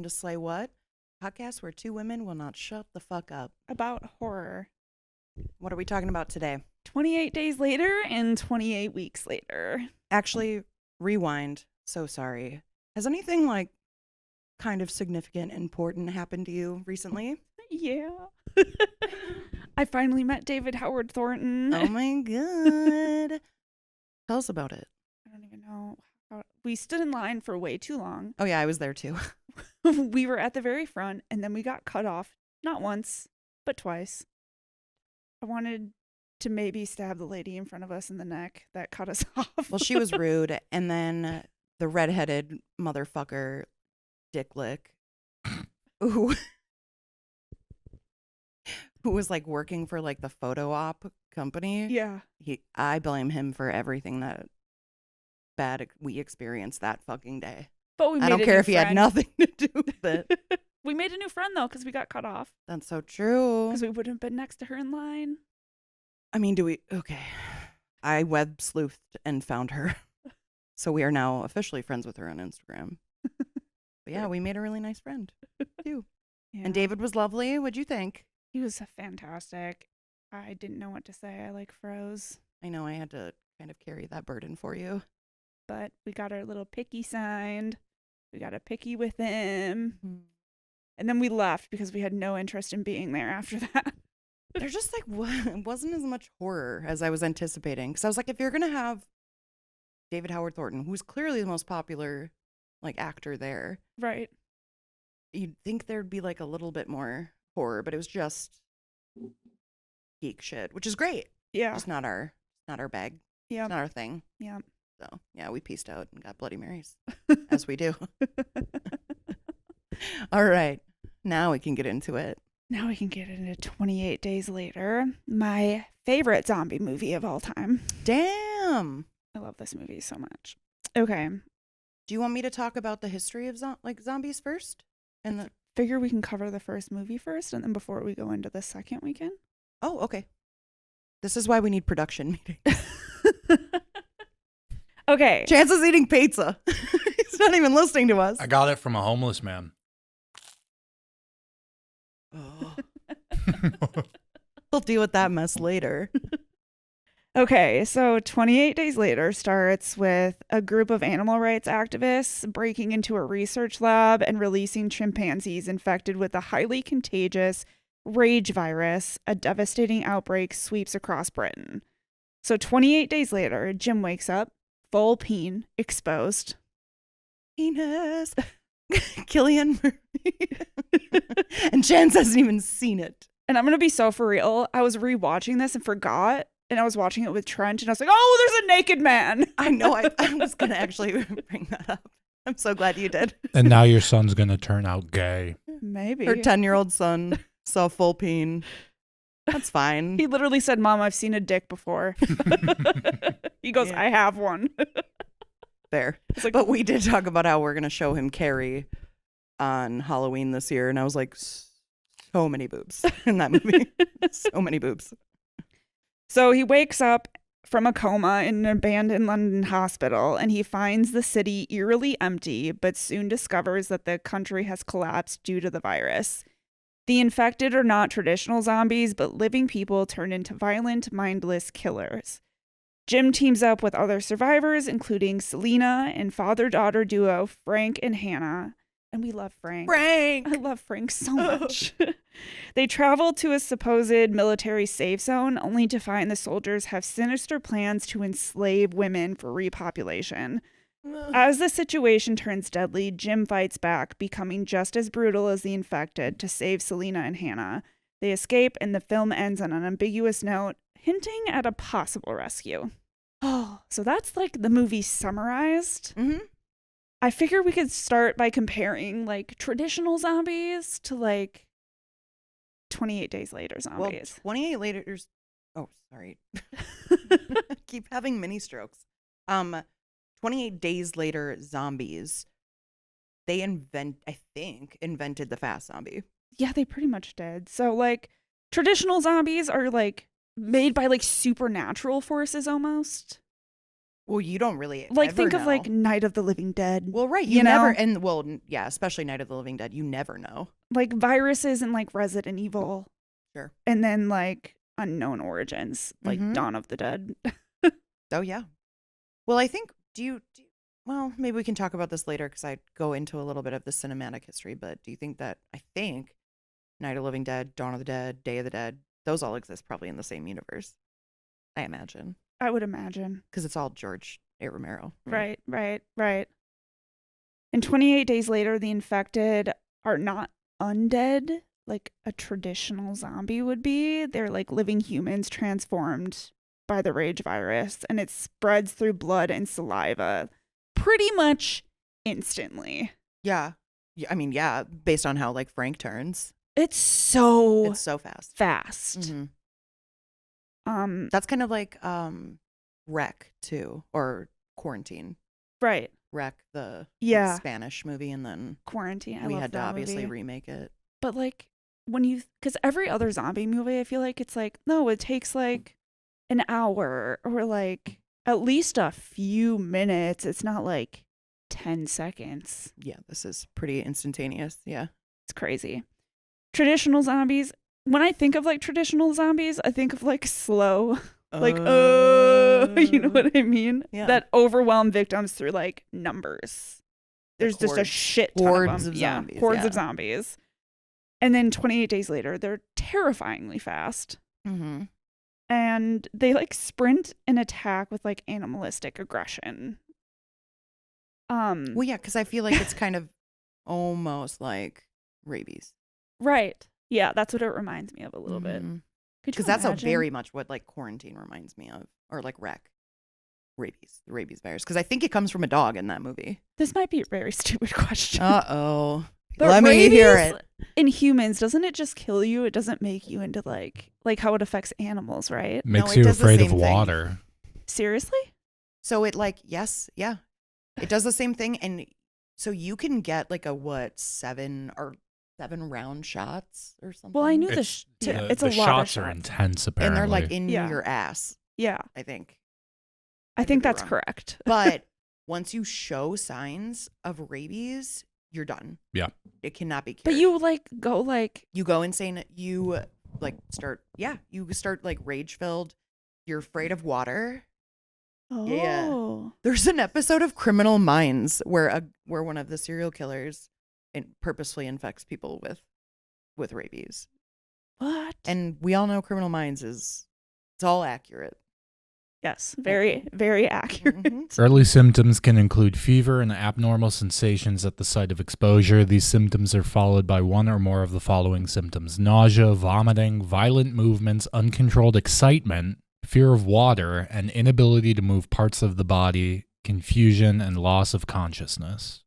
welcome to Slay What? Podcast where two women will not shut the fuck up. About horror. What are we talking about today? 28 days later and 28 weeks later. Actually, rewind. So sorry. Has anything kind of significant, important happened to you recently? Yeah. I finally met David Howard Thornton. Oh my god. Tell us about it. I don't even know. We stood in line for way too long. Oh yeah, I was there too. We were at the very front and then we got cut off. Not once, but twice. I wanted to maybe stab the lady in front of us in the neck that cut us off. Well, she was rude. And then the redheaded motherfucker, Dick Lick, who was working for the photo op company. Yeah. I blame him for everything that bad we experienced that fucking day. But we made I don't care if he had nothing to do with it. We made a new friend though because we got cut off. That's so true. Because we wouldn't have been next to her in line. I mean, okay. I web sleuthed and found her. So we are now officially friends with her on Instagram. But yeah, we made a really nice friend too. Yeah. And David was lovely. What'd you think? He was fantastic. I didn't know what to say. I froze. I know I had to kind of carry that burden for you. But we got our little picky signed. We got a picky with him. And then we left because we had no interest in being there after that. There's just it wasn't as much horror as I was anticipating. Because I was like, if you're going to have David Howard Thornton, who's clearly the most popular actor there. Right. You'd think there'd be a little bit more horror, but it was just geek shit, which is great. Yeah. Just not our bag. Yeah. It's not our thing. Yeah. So yeah, we pieced out and got Bloody Marys, as we do. All right. Now we can get into it. Now we can get into 28 Days Later, my favorite zombie movie of all time. Damn. I love this movie so much. Okay. Do you want me to talk about the history of zombies first? And figure we can cover the first movie first, and then before we go into the second weekend. Oh, okay. This is why we need production meetings. Okay. Chance is eating pizza. He's not even listening to us. I got it from a homeless man. Oh. We'll deal with that mess later. Okay, so 28 Days Later starts with a group of animal rights activists breaking into a research lab and releasing chimpanzees infected with a highly contagious rage virus. A devastating outbreak sweeps across Britain. So 28 days later, Jim wakes up, full peen, exposed. Penis. Killian Murray. And Chance hasn't even seen it. And I'm going to be so for real. I was rewatching this and forgot. And I was watching it with Trent and I was like, oh, there's a naked man. I know. I was going to actually bring that up. I'm so glad you did. And now your son's going to turn out gay. Maybe. Her 10-year-old son saw full peen. That's fine. He literally said, Mom, I've seen a dick before. He goes, Yeah. I have one. Fair. Like, but we did talk about how we're going to show him Carrie on Halloween this year. And I was like, so many boobs in that movie. So many boobs. So he wakes up from a coma in an abandoned London hospital and he finds the city eerily empty, but soon discovers that the country has collapsed due to the virus. The infected are not traditional zombies, but living people turned into violent, mindless killers. Jim teams up with other survivors, including Selena and father-daughter duo Frank and Hannah. And we love Frank. Frank! I love Frank so much. They travel to a supposed military safe zone, only to find the soldiers have sinister plans to enslave women for repopulation. As the situation turns deadly, Jim fights back, becoming just as brutal as the infected to save Selena and Hannah. They escape, and the film ends on an ambiguous note, hinting at a possible rescue. Oh, so that's the movie summarized. Mm-hmm. I figure we could start by comparing traditional zombies to 28 Days Later zombies. Well, 28 later. Oh, sorry. Keep having mini strokes. 28 Days Later zombies. They invented the fast zombie. Yeah, they pretty much did. So traditional zombies are made by supernatural forces almost. Well, you don't really Like, ever think know. of like Night of the Living Dead. Well, right. you You never, know? and well, yeah, especially Night of the Living Dead. You never know. Like viruses and like Resident Evil. Sure. And then like unknown origins, like Mhm. Dawn of the Dead. Oh, yeah. Well, I think, well, maybe we can talk about this later because I go into a little bit of the cinematic history, but do you think that, I think Night of the Living Dead, Dawn of the Dead, Day of the Dead, those all exist probably in the same universe? I imagine. I would imagine. Because it's all George A. Romero. Right. And 28 days later, the infected are not undead like a traditional zombie would be. They're like living humans transformed by the rage virus, and it spreads through blood and saliva pretty much instantly. Yeah. I mean, yeah, based on how like Frank turns. It's so It's so fast. fast. Mhm. That's kind of like Wreck too, or Quarantine. Right. Wreck, the Yeah. Spanish movie, and then Quarantine. I we love had to that obviously movie. remake it. But like because every other zombie movie, I feel like it's like, no, it takes like an hour or like at least a few minutes. It's not like 10 seconds. Yeah, this is pretty instantaneous. Yeah. It's crazy. Traditional zombies. When I think of like traditional zombies, I think of like slow, like, you know what I mean? Yeah. That overwhelm victims through like numbers. There's just a hordes- shit ton hordes of them. of Yeah, zombies, hordes yeah. of zombies. And then 28 days later, they're terrifyingly fast. Mm-hmm. And they like sprint and attack with like animalistic aggression. Well, yeah, because I feel like it's kind of almost like rabies. Right. Yeah, that's what it reminds me of a little bit. Could you Because that's imagine? very much what like Quarantine reminds me of, or like Wreck. Rabies, the rabies virus. Because I think it comes from a dog in that movie. This might be a very stupid question. Uh-oh. But Let me hear rabies it. In humans, doesn't it just kill you? It doesn't make you into like how it affects animals, right? Makes it you does the afraid of same thing. water. Seriously? So it like, yes, yeah. It does the same thing. And so you can get like a 7 round shots or something. Well, I knew It's, it's a the lot of shots are shots. intense, And apparently. they're like in Yeah. your ass, Yeah, I think. I could think be that's wrong. correct. But once you show signs of rabies, you're done. Yeah. It cannot be cured. But you like go like You go insane. You like you start like rage filled. You're afraid of water. Yeah. oh There's an episode of Criminal Minds where one of the serial killers purposefully infects people with rabies. what? And we all know Criminal Minds it's all accurate. Yes, very very accurate. Mhm. Early symptoms can include fever and abnormal sensations at the site of exposure. These symptoms are followed by one or more of the following symptoms: nausea, vomiting, violent movements, uncontrolled excitement, fear of water, and inability to move parts of the body, confusion, and loss of consciousness.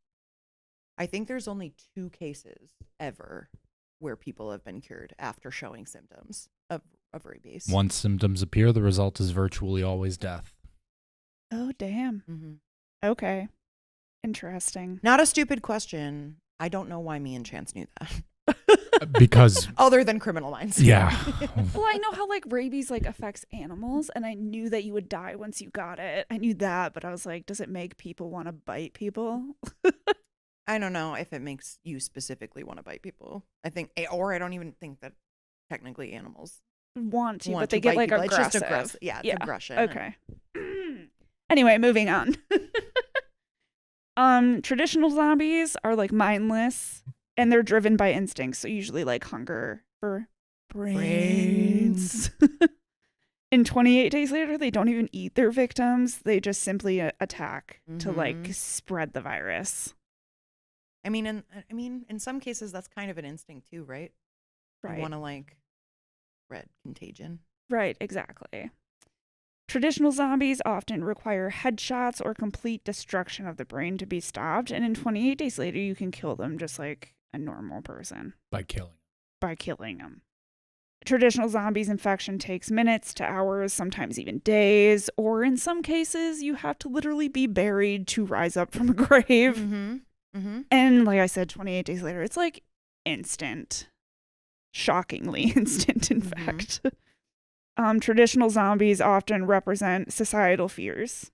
I think there's only 2 cases ever where people have been cured after showing symptoms of rabies. Once symptoms appear, the result is virtually always death. Oh damn. Mm-hmm. Okay. Interesting. Not a stupid question. I don't know why me and Chance knew that. Because, Other than Criminal Minds. yeah. Well, I know how like rabies like affects animals, and I knew that you would die once you got it. I knew that, but I was like, does it make people want to bite people? I don't know if it makes you specifically want to bite people. I think, or I don't even think that technically animals Want to, want but they to get bite like people. aggressive. It's just aggressive. Yeah, it's aggression. Okay. Anyway, moving on. Traditional zombies are like mindless, and they're driven by instincts. So usually like hunger for brains. And 28 days later, they don't even eat their victims. They just simply attack to like Mhm. spread the virus. I mean, in some cases, that's kind of an instinct too, right? Right. You want to like spread contagion. Right, exactly. Traditional zombies often require headshots or complete destruction of the brain to be stopped, and in 28 days later, you can kill them just like a normal person By killing. by killing them. Traditional zombies infection takes minutes to hours, sometimes even days, or in some cases, you have to literally be buried to rise up from a grave. Mm-hmm. Mm-hmm. And like I said, 28 days later, it's like instant. Shockingly instant, in Mhm. fact. Traditional zombies often represent societal fears.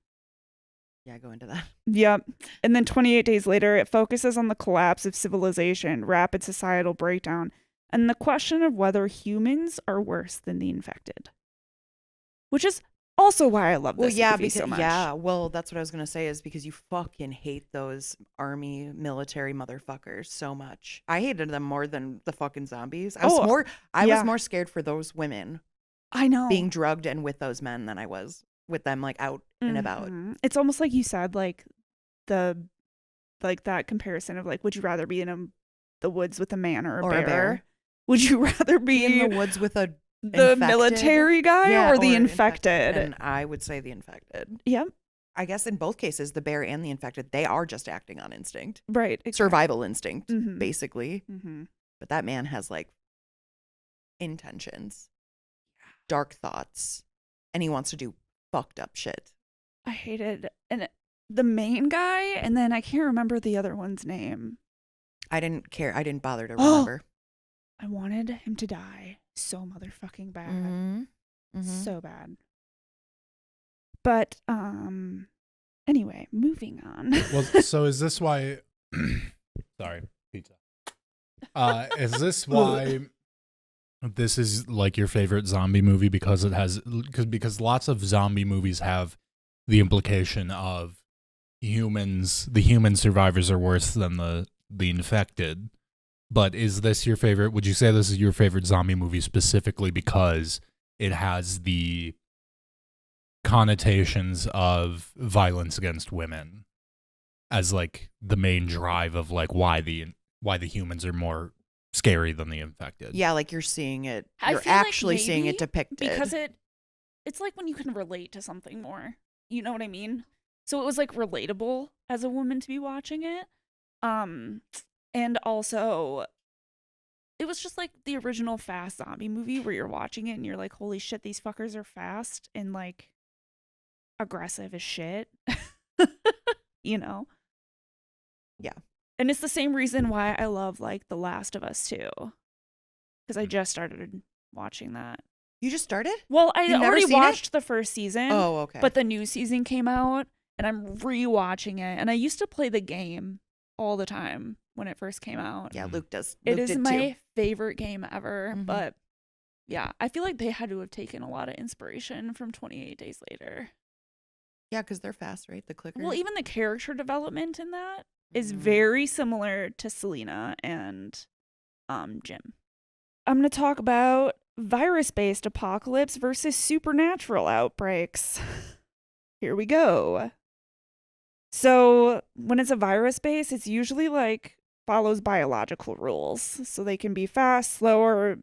Yeah, go into that. Yep. And then 28 days later, it focuses on the collapse of civilization, rapid societal breakdown, and the question of whether humans are worse than the infected. Which is also why I love this movie so much. Yeah, well, that's what I was gonna say is because you fucking hate those army military motherfuckers so much. I hated them more than the fucking zombies. I was more scared for those women I know. being drugged and with those men than I was with them like out and about. It's almost like you said, like that comparison of like, would you rather be in the woods with a man or a bear? Would you rather be in the woods with the military guy or the infected? And I would say the infected. Yep. I guess in both cases, the bear and the infected, they are just acting on instinct. Right. Exactly. Survival instinct, basically. Mm-hmm. But that man has like intentions, dark thoughts, and he wants to do fucked up shit. I hated the main guy, and then I can't remember the other one's name. I didn't care. I didn't bother to remember. I wanted him to die so motherfucking bad. So bad. But anyway, moving on. Well, so is this why sorry, pizza. Is this why this is like your favorite zombie movie because it has because lots of zombie movies have the implication of the human survivors are worse than the infected. But is this your favorite? Would you say this is your favorite zombie movie specifically because it has the connotations of violence against women as like the main drive of like why the humans are more scary than the infected? Yeah, like you're seeing it. You're actually seeing it depicted because it's like when you can relate to something more. You know what I mean? So it was like relatable as a woman to be watching it. And also, it was just like the original fast zombie movie where you're watching it and you're like, holy shit, these fuckers are fast and like aggressive as shit. You know? Yeah. And it's the same reason why I love like The Last of Us too. Because I just started watching that. You just started? Well, I already watched the first season. Oh, okay. But the new season came out and I'm rewatching it. And I used to play the game all the time when it first came out. Yeah, Luke does. It is my favorite game ever. But yeah, I feel like they had to have taken a lot of inspiration from 28 Days Later. Yeah, because they're fast, right? The clickers. Well, even the character development in that is very similar to Selena and Jim. I'm going to talk about virus-based apocalypse versus supernatural outbreaks. Here we go. So when it's a virus-based, it's usually like follows biological rules. So they can be fast, slow or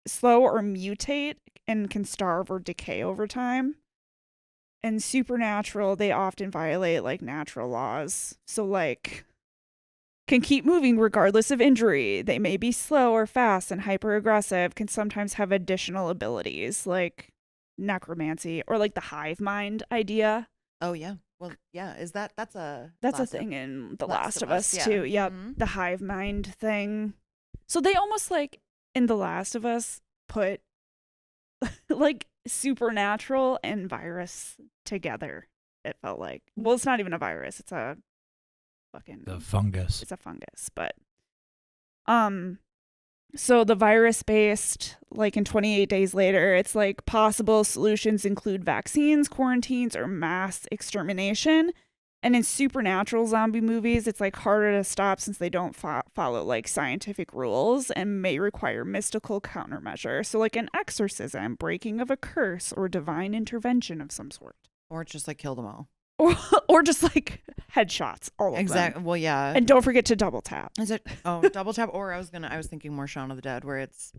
mutate and can starve or decay over time. And supernatural, they often violate like natural laws. So like can keep moving regardless of injury. They may be slow or fast and hyper aggressive, can sometimes have additional abilities like necromancy or like the hive mind idea. Oh yeah. Well, yeah, that's a thing in The Last of Us too. Yep. The hive mind thing. So they almost like in The Last of Us put like supernatural and virus together. It felt like. Well, it's not even a virus. It's a fucking the fungus. It's a fungus, but so the virus based, like in 28 Days Later, it's like possible solutions include vaccines, quarantines, or mass extermination. And in supernatural zombie movies, it's like harder to stop since they don't follow like scientific rules and may require mystical countermeasure. So like an exorcism, breaking of a curse, or divine intervention of some sort. Or just like kill them all. Or just like headshots, all of them. Exactly. Well, yeah. And don't forget to double tap. Is it? Oh, double tap. Or I was thinking more Shaun of the Dead, where it's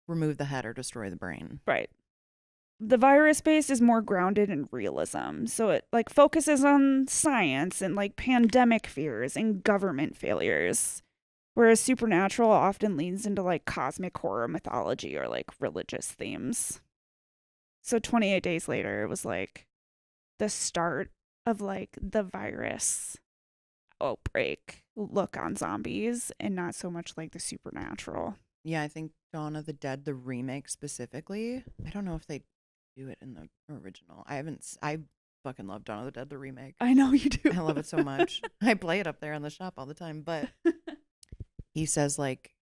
remove the head or destroy the brain. Right. The virus base is more grounded in realism. So it like focuses on science and like pandemic fears and government failures. Whereas supernatural often leans into like cosmic horror mythology or like religious themes. So 28 Days Later, it was like the start of like the virus outbreak look on zombies and not so much like the supernatural. Yeah, I think Dawn of the Dead, the remake specifically, I don't know if they do it in the original. I fucking love Dawn of the Dead, the remake. I know you do. I love it so much. I play it up there in the shop all the time. But he says, like,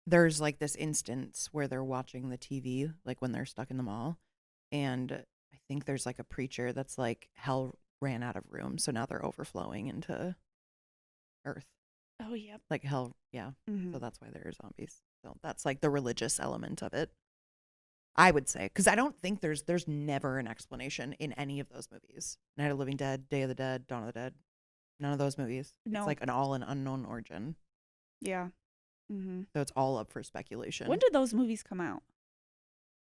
there's like this instance where they're watching the TV, like when they're stuck in the mall. And I think there's like a preacher that's like, hell ran out of room. So now they're overflowing into earth. Oh, yep. Like hell. Yeah. So that's why there are zombies. So that's like the religious element of it, I would say. Because I don't think there's never an explanation in any of those movies. Night of the Living Dead, Day of the Dead, Dawn of the Dead. None of those movies. No. It's like an unknown origin. Yeah. So it's all up for speculation. When did those movies come out?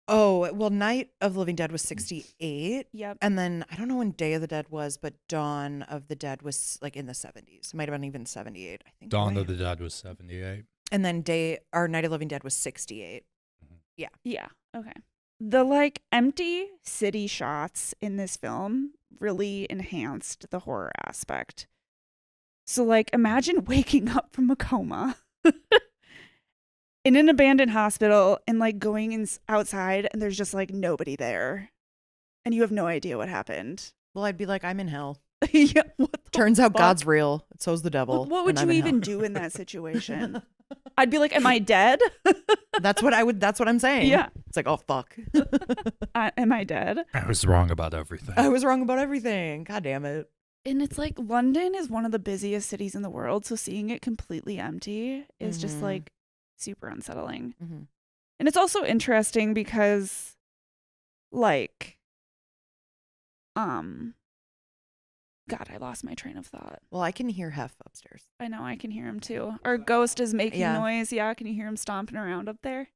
Oh, well, Night of the Living Dead was 68. Yep. And then I don't know when Day of the Dead was, but Dawn of the Dead was like in the 70s. It might have been even 78, I think. Dawn of the Dead was 78. And then Night of the Living Dead was 68. Yeah. Yeah. Okay. The like empty city shots in this film really enhanced the horror aspect. So like imagine waking up from a coma in an abandoned hospital and like going outside and there's just like nobody there and you have no idea what happened. Well, I'd be like, I'm in hell. Yeah, what the Turns out fuck? God's real. So's the devil. What would and you I'm in even hell. do in that situation? I'd be like, am I dead? That's what I'm saying. Yeah. It's like, oh, fuck. Am I dead? I was wrong about everything. I was wrong about everything. God damn it. And it's like London is one of the busiest cities in the world. So seeing it completely empty is just like super unsettling. And it's also interesting because like, God, I lost my train of thought. Well, I can hear Hef upstairs. I know, I can hear him too. Our ghost is making Yeah. noise. Yeah, can you hear him stomping around up there?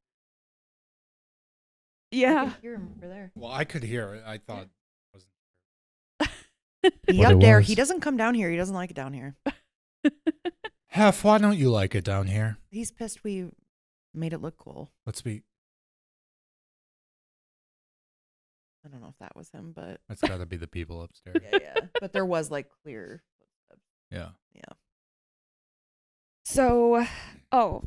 I Yeah. can hear him over there. Well, I could hear it. I thought it wasn't. He But up it there. was. He doesn't come down here. He doesn't like it down here. Hef, why don't you like it down here? He's pissed we made it look cool. Let's be. I don't know if that was him, but That's got to be the people upstairs. yeah. But there was like clear footsteps. Yeah. So,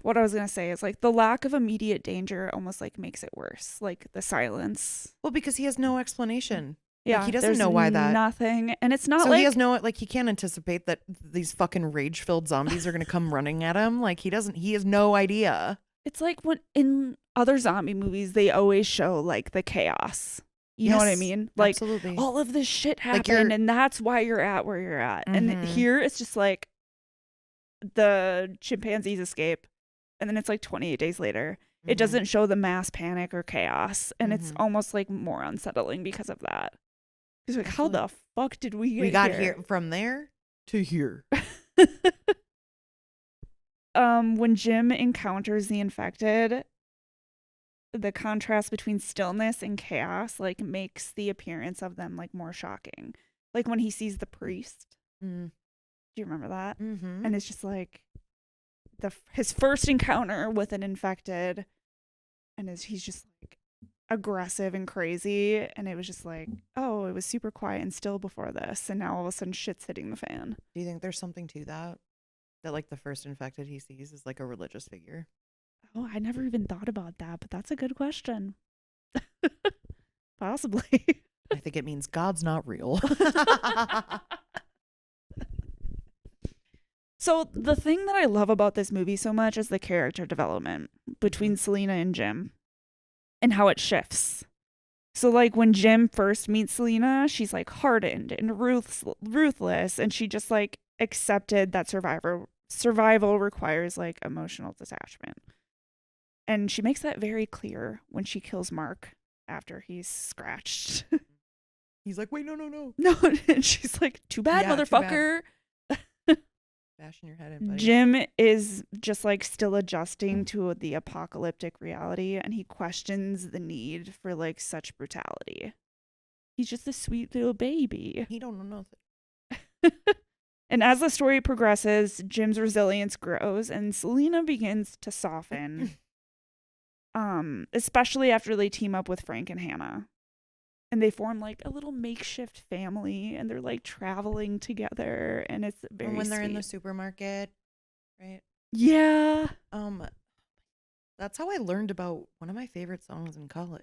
what I was going to say is like the lack of immediate danger almost like makes it worse. Like the silence. Well, because he has no explanation. Yeah. he doesn't there's know why that. Nothing. And it's not So like. he has no, like, he can't anticipate that these fucking rage-filled zombies are going to come running at him. Like, he has no idea. It's like when in other zombie movies, they always show like the chaos. You know what I Yes, mean? Like absolutely. all of this shit Like, happened and that's why you're at where you're at. And Mhm. here it's just like the chimpanzees escape and then it's like 28 days later. It Mhm. doesn't show the mass panic or chaos. And it's Mhm. almost like more unsettling because of that. It's like, how the fuck did we get We got here? here from there to here. When Jim encounters the infected, the contrast between stillness and chaos like makes the appearance of them like more shocking. Like when he sees the priest. Mm. Do you remember that? Mm-hmm. And it's just like his first encounter with an infected, and he's just like aggressive and crazy, and it was just like, oh, it was super quiet and still before this, and now all of a sudden shit's hitting the fan. Do you think there's something to that? That, like, the first infected he sees is, like, a religious figure? Oh, I never even thought about that, but that's a good question. Possibly. I think it means God's not real. So the thing that I love about this movie so much is the character development between Selena and Jim and how it shifts. So like when Jim first meets Selena, she's like hardened and ruthless, and she just like accepted that survival requires like emotional detachment. And she makes that very clear when she kills Mark after he's scratched. He's like, wait, no. No, and she's like, too bad, Yeah, too motherfucker. Bashing your head in, buddy. Jim is just like still adjusting to the apocalyptic reality, and he questions the need for like such brutality. He's just a sweet little baby. He don't know nothing. And as the story progresses, Jim's resilience grows and Selena begins to soften. Especially after they team up with Frank and Hannah. And they form like a little makeshift family, and they're like traveling together, and it's very When they're in the sweet. supermarket, right? Yeah. That's how I learned about one of my favorite songs in college.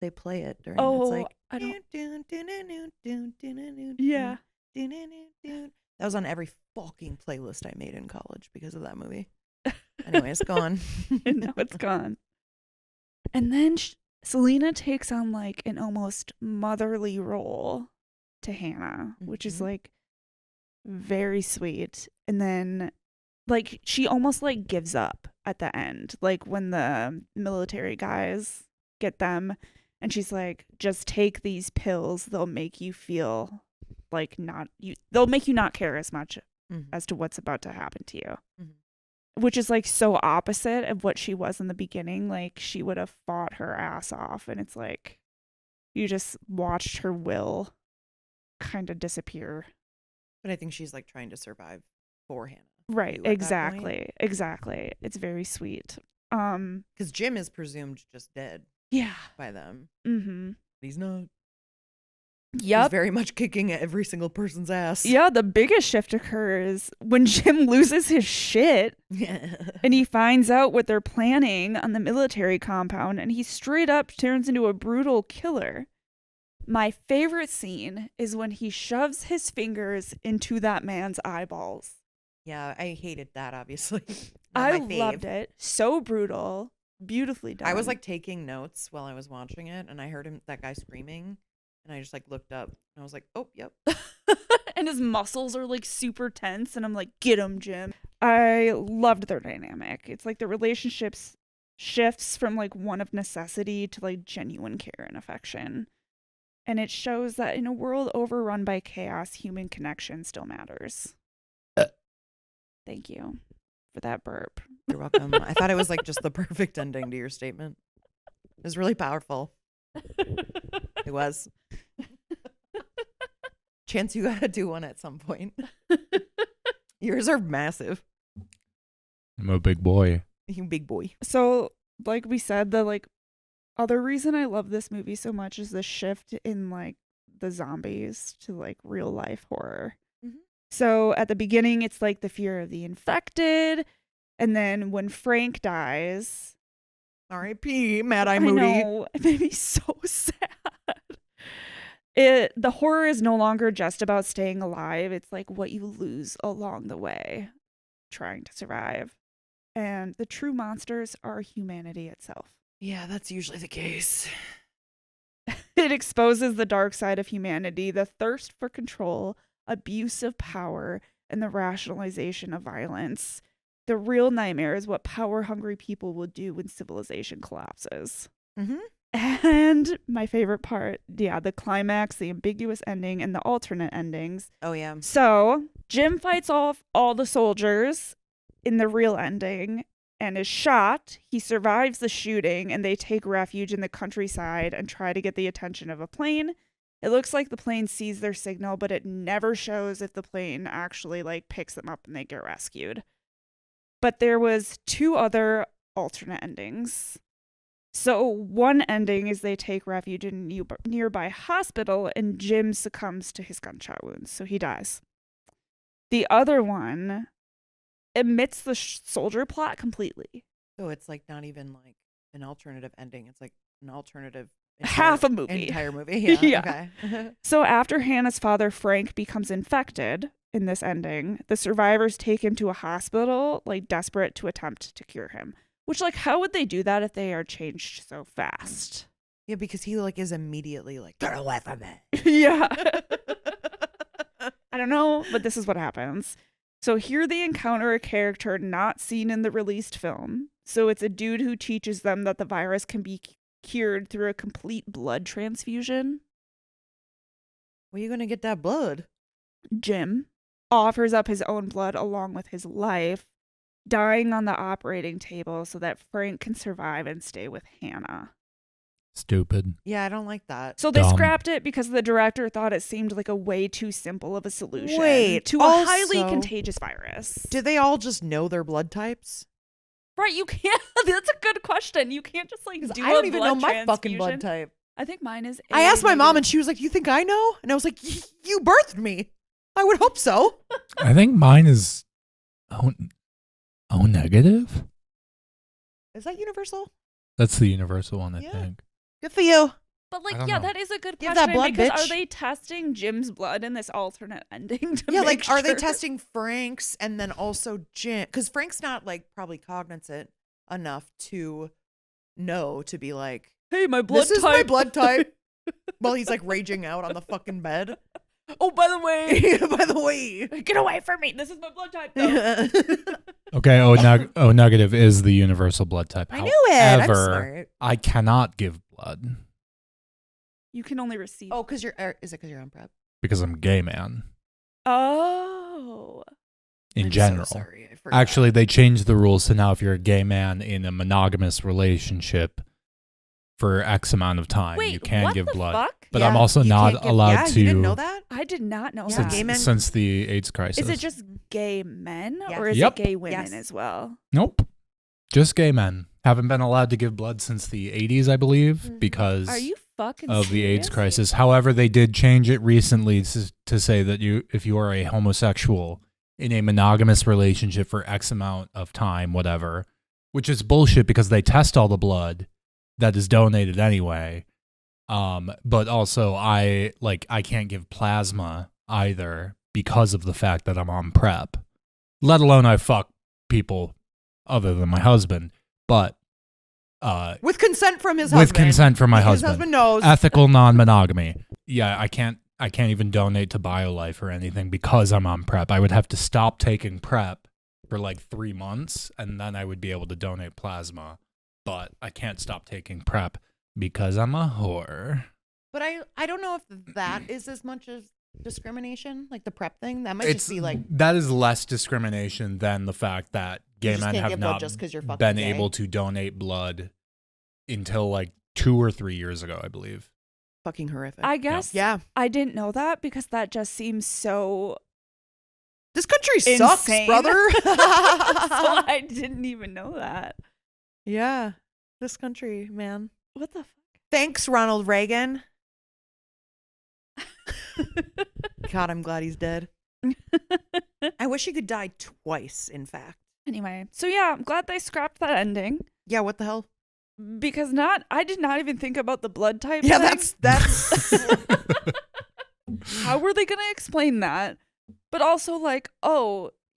They play it during. Oh, it's like I don't. Yeah. Yeah. That was on every fucking playlist I made in college because of that movie. Anyways, go on. And now it's gone. And then Selena takes on like an almost motherly role to Hannah, which is Mhm. like very sweet. And then like she almost like gives up at the end, like when the military guys get them, and she's like, just take these pills, they'll make you feel like they'll make you not care as much Mhm. as to what's about to happen to you. Mhm. Which is like so opposite of what she was in the beginning. Like she would have fought her ass off, and it's like you just watched her will kind of disappear. But I think she's like trying to survive for Hannah. Right, you at that point. exactly. It's very sweet. Because Jim is presumed just dead Yeah. by them. Mm-hmm. He's not. He's Yep. very much kicking every single person's ass. Yeah, the biggest shift occurs when Jim loses his shit Yeah. and he finds out what they're planning on the military compound, and he straight up turns into a brutal killer. My favorite scene is when he shoves his fingers into that man's eyeballs. Yeah, I hated that, obviously. I loved it. So brutal. Beautifully done. I was like taking notes while I was watching it, and I heard that guy screaming, and I just like looked up, and I was like, oh, yep. and his muscles are like super tense, and I'm like, get him, Jim. I loved their dynamic. It's like the relationships shifts from like one of necessity to like genuine care and affection. And it shows that in a world overrun by chaos, human connection still matters. Thank you for that burp. You're welcome. I thought it was like just the perfect ending to your statement. It was really powerful. It was. Chance, you gotta do one at some point. Yours are massive. I'm a big boy. You big boy. So, like we said, the like other reason I love this movie so much is the shift in like the zombies to like real life horror. Mhm. So at the beginning, it's like the fear of the infected. And then when Frank dies, R.I.P. Mad Eye I Moody. know, it made me so sad. The horror is no longer just about staying alive. It's like what you lose along the way, trying to survive. And the true monsters are humanity itself. Yeah, that's usually the case. It exposes the dark side of humanity, the thirst for control, abuse of power, and the rationalization of violence. The real nightmare is what power-hungry people will do when civilization collapses. Mm-hmm. And my favorite part, yeah, the climax, the ambiguous ending, and the alternate endings. Oh, yeah. So Jim fights off all the soldiers in the real ending and is shot. He survives the shooting, and they take refuge in the countryside and try to get the attention of a plane. It looks like the plane sees their signal, but it never shows if the plane actually like picks them up and they get rescued. But there was 2 other alternate endings. So one ending is they take refuge in a nearby hospital, and Jim succumbs to his gunshot wounds, so he dies. The other one omits the soldier plot completely. So it's like not even like an alternative ending. It's like an alternative Half a movie. Entire movie. Yeah. Yeah. Okay. So after Hannah's father, Frank, becomes infected in this ending, the survivors take him to a hospital, like desperate to attempt to cure him. Which, like, how would they do that if they are changed so fast? Yeah, because he like is immediately like, get away from me. Yeah. I don't know, but this is what happens. So here they encounter a character not seen in the released film. So it's a dude who teaches them that the virus can be cured through a complete blood transfusion. Where are you gonna get that blood? Jim offers up his own blood along with his life, dying on the operating table so that Frank can survive and stay with Hannah. Stupid. Yeah, I don't like that. So they Dumb. scrapped it because the director thought it seemed like a way too simple of a solution Wait, to a highly also, contagious virus. Did they all just know their blood types? Right, you can't. That's a good question. You can't just like do I don't a even blood know my fucking blood transfusion. type. I think mine is. I asked my A mom, negative. and she was like, "You think I know?" And I was like, "You birthed me. I would hope so." I think mine is O negative. Is that universal? That's the universal one, I Yeah. think. Good for you. But I don't know. that is a good Give question that blood, because bitch. are they testing Jim's blood in this alternate ending to Yeah, make are they sure? testing Frank's and then also Jim? Because Frank's not probably cognizant enough to know to be like, Hey, my blood this is type. my blood type. While he's raging out on the fucking bed. Oh, by the way, By the way. get away from me. This is my blood type, though. Okay, O negative is the universal blood type. I knew it. I'm However, smart. I cannot give blood You can only receive. Oh, is it because you're on prep? because I'm a gay man Oh. in I'm general. So sorry. I forgot. Actually, they changed the rules so now if you're a gay man in a monogamous relationship for X amount of time, Wait, you can what give the blood. fuck? But Yeah, I'm also you not can't give- allowed yeah, to. You didn't know that? I did not know Yeah. that. Gay men- Since the AIDS crisis. Is it just gay men Yes. or is Yep. it gay women Yes. as well? Nope. Just gay men. Haven't been allowed to give blood since the 80s, I believe, because Are you fucking of the AIDS serious? crisis. However, they did change it recently to say that if you are a homosexual in a monogamous relationship for X amount of time, whatever, which is bullshit because they test all the blood that is donated anyway. But also I can't give plasma either because of the fact that I'm on PrEP. Let alone I fuck people other than my husband, but With consent from his with husband. consent from my His husband. husband knows. Ethical non-monogamy. Yeah, I can't even donate to BioLife or anything because I'm on PrEP. I would have to stop taking PrEP for 3 months and then I would be able to donate plasma. But I can't stop taking PrEP because I'm a whore. But I don't know if that is as much as discrimination, the prep thing. That might just be that is less discrimination than the fact that gay just men can't have give blood not just 'cause you're fucking been gay. able to donate blood until 2 or 3 years ago, I believe. fucking horrific. I guess yeah. I didn't know that because that just seems so This country sucks, insane. brother. So I didn't even know that. Yeah. This country, man. What the Thanks, Ronald Reagan. God, I'm glad he's dead. fuck? I wish he could die twice, in fact. Anyway, so yeah, I'm glad they scrapped that ending Yeah, what the hell? because I did not even think about the blood type. Yeah, thing. that's How were they going to explain that? But also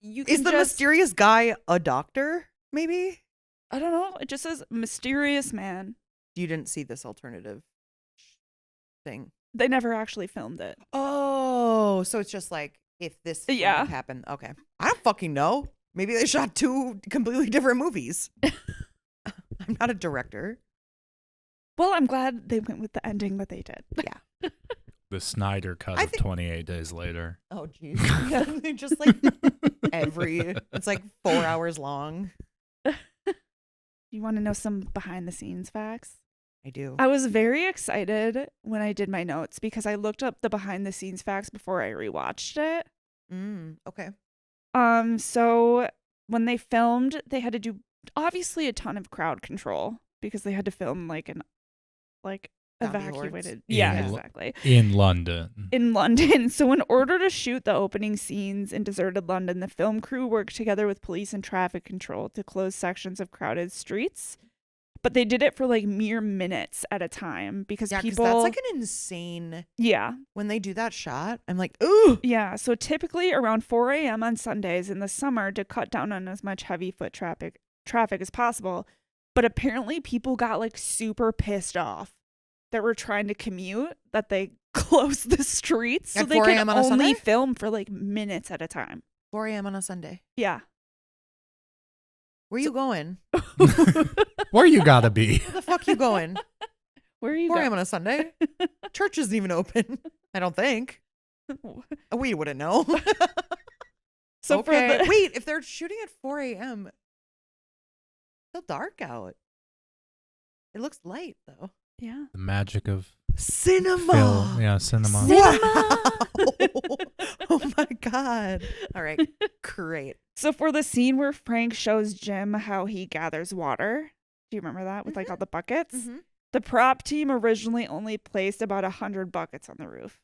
you can Is the just, mysterious guy a doctor, maybe? I don't know. It just says mysterious man. You didn't see this alternative thing. They never actually filmed it. Oh, so it's just if this would Yeah. have happened. Okay. I don't fucking know. Maybe they shot 2 completely different movies. I'm not a director. Well, I'm glad they went with the ending that they did. Yeah. The Snyder cut I of think- 28 days later. Oh, jeez. Yeah, just it's 4 hours long. You want to know some behind the scenes facts? I do. I was very excited when I did my notes because I looked up the behind the scenes facts before I rewatched it. Okay. So when they filmed, they had to do obviously a ton of crowd control because they had to film Zombie hordes. evacuated. Yeah. Yeah, exactly. In London. In London. So in order to shoot the opening scenes in deserted London, the film crew worked together with police and traffic control to close sections of crowded streets. But they did it for mere minutes at a time because Yeah, because people that's an insane. Yeah. When they do that shot, I'm like, ooh. Yeah, so typically around 4 a.m. on Sundays in the summer to cut down on as much heavy foot traffic as possible. But apparently people got super pissed off that were trying to commute that they closed the streets so At they 4 could a.m. on a only Sunday? film for minutes at a time. 4 a.m. on a Sunday. Yeah. Where you going? Where you gotta be? Where the fuck you going? Where are you 4 going? a.m. on a Sunday? Church isn't even open. I don't think. We wouldn't know. So okay. for the Wait, if they're shooting at 4 a.m., it's still dark out. It looks light though. Yeah. The magic of Cinema. film. Yeah, cinema. Wow. Oh my god. All right. Great. So for the scene where Frank shows Jim how he gathers water, do you remember that with all the buckets? Mm-hmm. The prop team originally only placed about 100 buckets on the roof.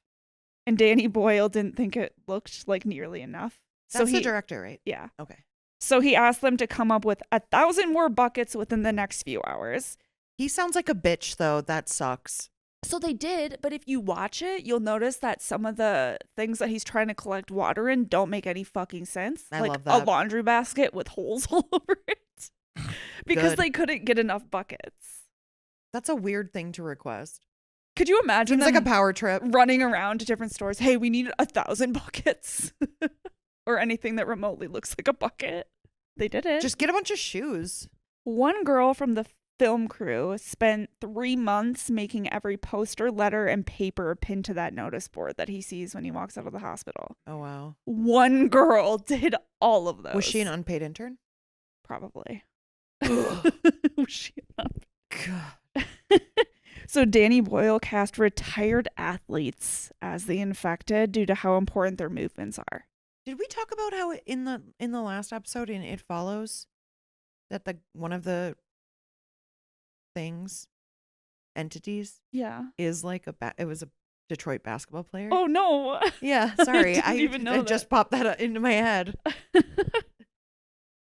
And Danny Boyle didn't think it looked nearly enough. That's so the director, right? Yeah. Okay. So he asked them to come up with 1,000 more buckets within the next few hours. He sounds like a bitch though. That sucks. So they did, but if you watch it, you'll notice that some of the things that he's trying to collect water in don't make any fucking sense. I like love a that. laundry basket with holes all over it. Because Good. they couldn't get enough buckets. That's a weird thing to request. Could you imagine Seems them like a power trip. running around to different stores? Hey, we need 1,000 buckets. Or anything that remotely looks like a bucket. They did it. Just get a bunch of shoes. One girl from the film crew spent 3 months making every poster, letter, and paper pinned to that notice board that he sees when he walks out of the hospital. Oh, wow. One girl did all of those. Was she an unpaid intern? Probably. Ugh. Was she an God. So Danny Boyle cast retired athletes as the infected due to how important their movements are. Did we talk about how in the last episode in It Follows that one of the entities Yeah. is like it was a Detroit basketball player? Oh no. Yeah, sorry. I didn't even know that. Just popped that into my head.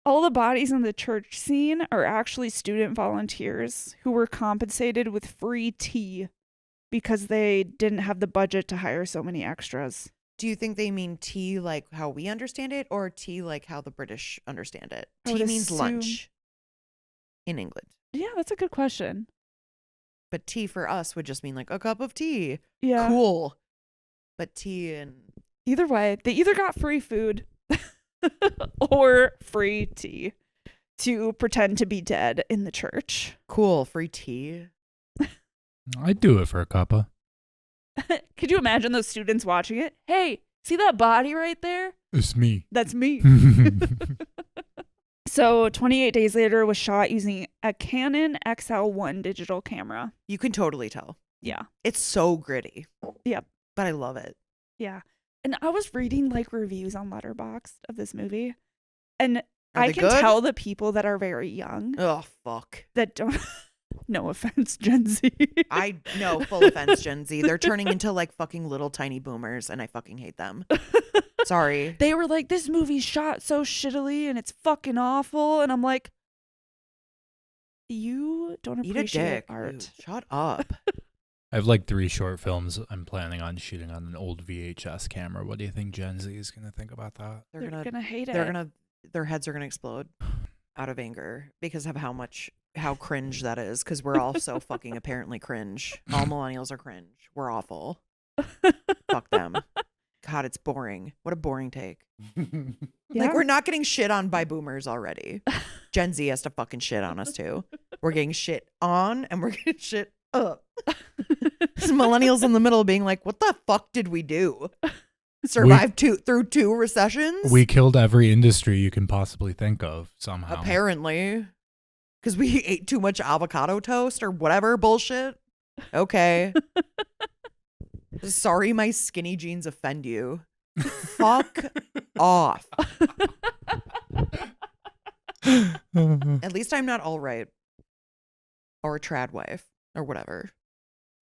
All the bodies in the church scene are actually student volunteers who were compensated with free tea because they didn't have the budget to hire so many extras. Do you think they mean tea like how we understand it, or tea like how the British understand it? I would Tea means assume- lunch in England. Yeah, that's a good question. But tea for us would just mean like a cup of tea. Yeah. Cool. But tea and Either way, they either got free food or free tea to pretend to be dead in the church. cool, free tea. I'd do it for a cuppa. Could you imagine those students watching it? Hey, see that body right there? It's me. That's me. So 28 days later it was shot using a Canon XL1 digital camera. You can totally tell. Yeah. It's so gritty. Yep. But I love it. Yeah. And I was reading like reviews on Letterboxd of this movie. And Are I they can good? tell the people that are very young Oh, fuck. that don't no offense, Gen Z. I know, full offense, Gen Z. They're turning into like fucking little tiny boomers, and I fucking hate them. Sorry. They were like, this movie's shot so shittily and it's fucking awful. And I'm like, you don't Eat a appreciate dick. art. Dude. Shut up. I have like 3 short films I'm planning on shooting on an old VHS camera. What do you think Gen Z is going to think about that? They're gonna hate They're it. gonna their heads are gonna explode out of anger because of how cringe that is, because we're all so fucking apparently cringe. All millennials are cringe. We're awful. Fuck them. God, it's boring. What a boring take. Yeah. Like, we're not getting shit on by boomers already. Gen Z has to fucking shit on us too. We're getting shit on and we're getting shit up. Millennials in the middle being like, what the fuck did we do? Survive through 2 recessions? We killed every industry you can possibly think of somehow. Apparently. Because we ate too much avocado toast or whatever bullshit. Okay. Sorry my skinny jeans offend you. Fuck off. At least I'm not all right. Or a trad wife. Or whatever.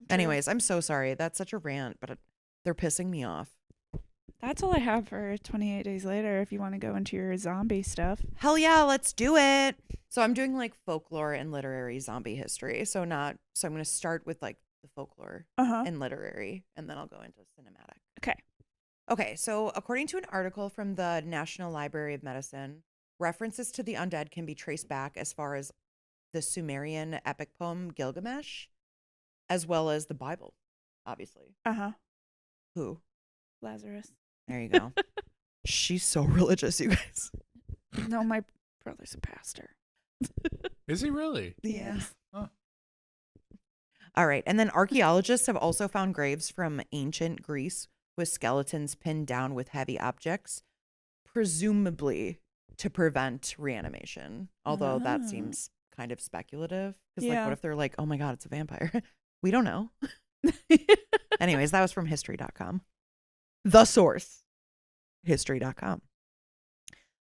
Anyways, I'm so sorry. That's such a rant, but they're pissing me off. That's all I have for 28 days later if you want to go into your zombie stuff. Hell yeah, let's do it. So I'm doing like folklore and literary zombie history. So I'm going to start with like the folklore Uh-huh. and literary, and then I'll go into cinematic. Okay. Okay, so according to an article from the National Library of Medicine, references to the undead can be traced back as far as the Sumerian epic poem Gilgamesh, as well as the Bible, obviously. Uh-huh. Who? Lazarus. There you go. She's so religious, you guys. No, my brother's a pastor. Is he really? Yes. All right. And then archaeologists have also found graves from ancient Greece with skeletons pinned down with heavy objects, presumably to prevent reanimation. Although that Ah. seems kind of speculative. Because, like, Yeah. what if they're like, oh my God, it's a vampire? We don't know. Anyways, that was from history.com. The source, history.com.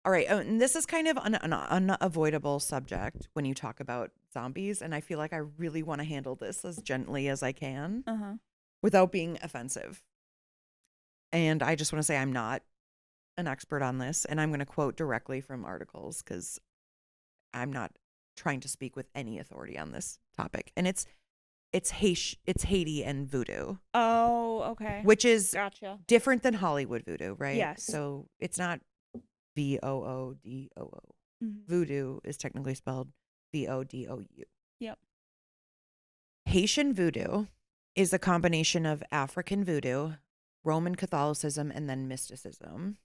All right. Oh, and this is kind of an unavoidable subject when you talk about zombies. And I feel like I really want to handle this as gently as I can Uh-huh. without being offensive. And I just want to say I'm not an expert on this. And I'm going to quote directly from articles because I'm not trying to speak with any authority on this topic. And it's it's Haiti and voodoo, Oh, okay. which is Gotcha. different than Hollywood voodoo, right? Yes. So it's not VOODOO. Mhm. Voodoo is technically spelled VODOU. Yep. Haitian voodoo is a combination of African voodoo, Roman Catholicism, and then mysticism.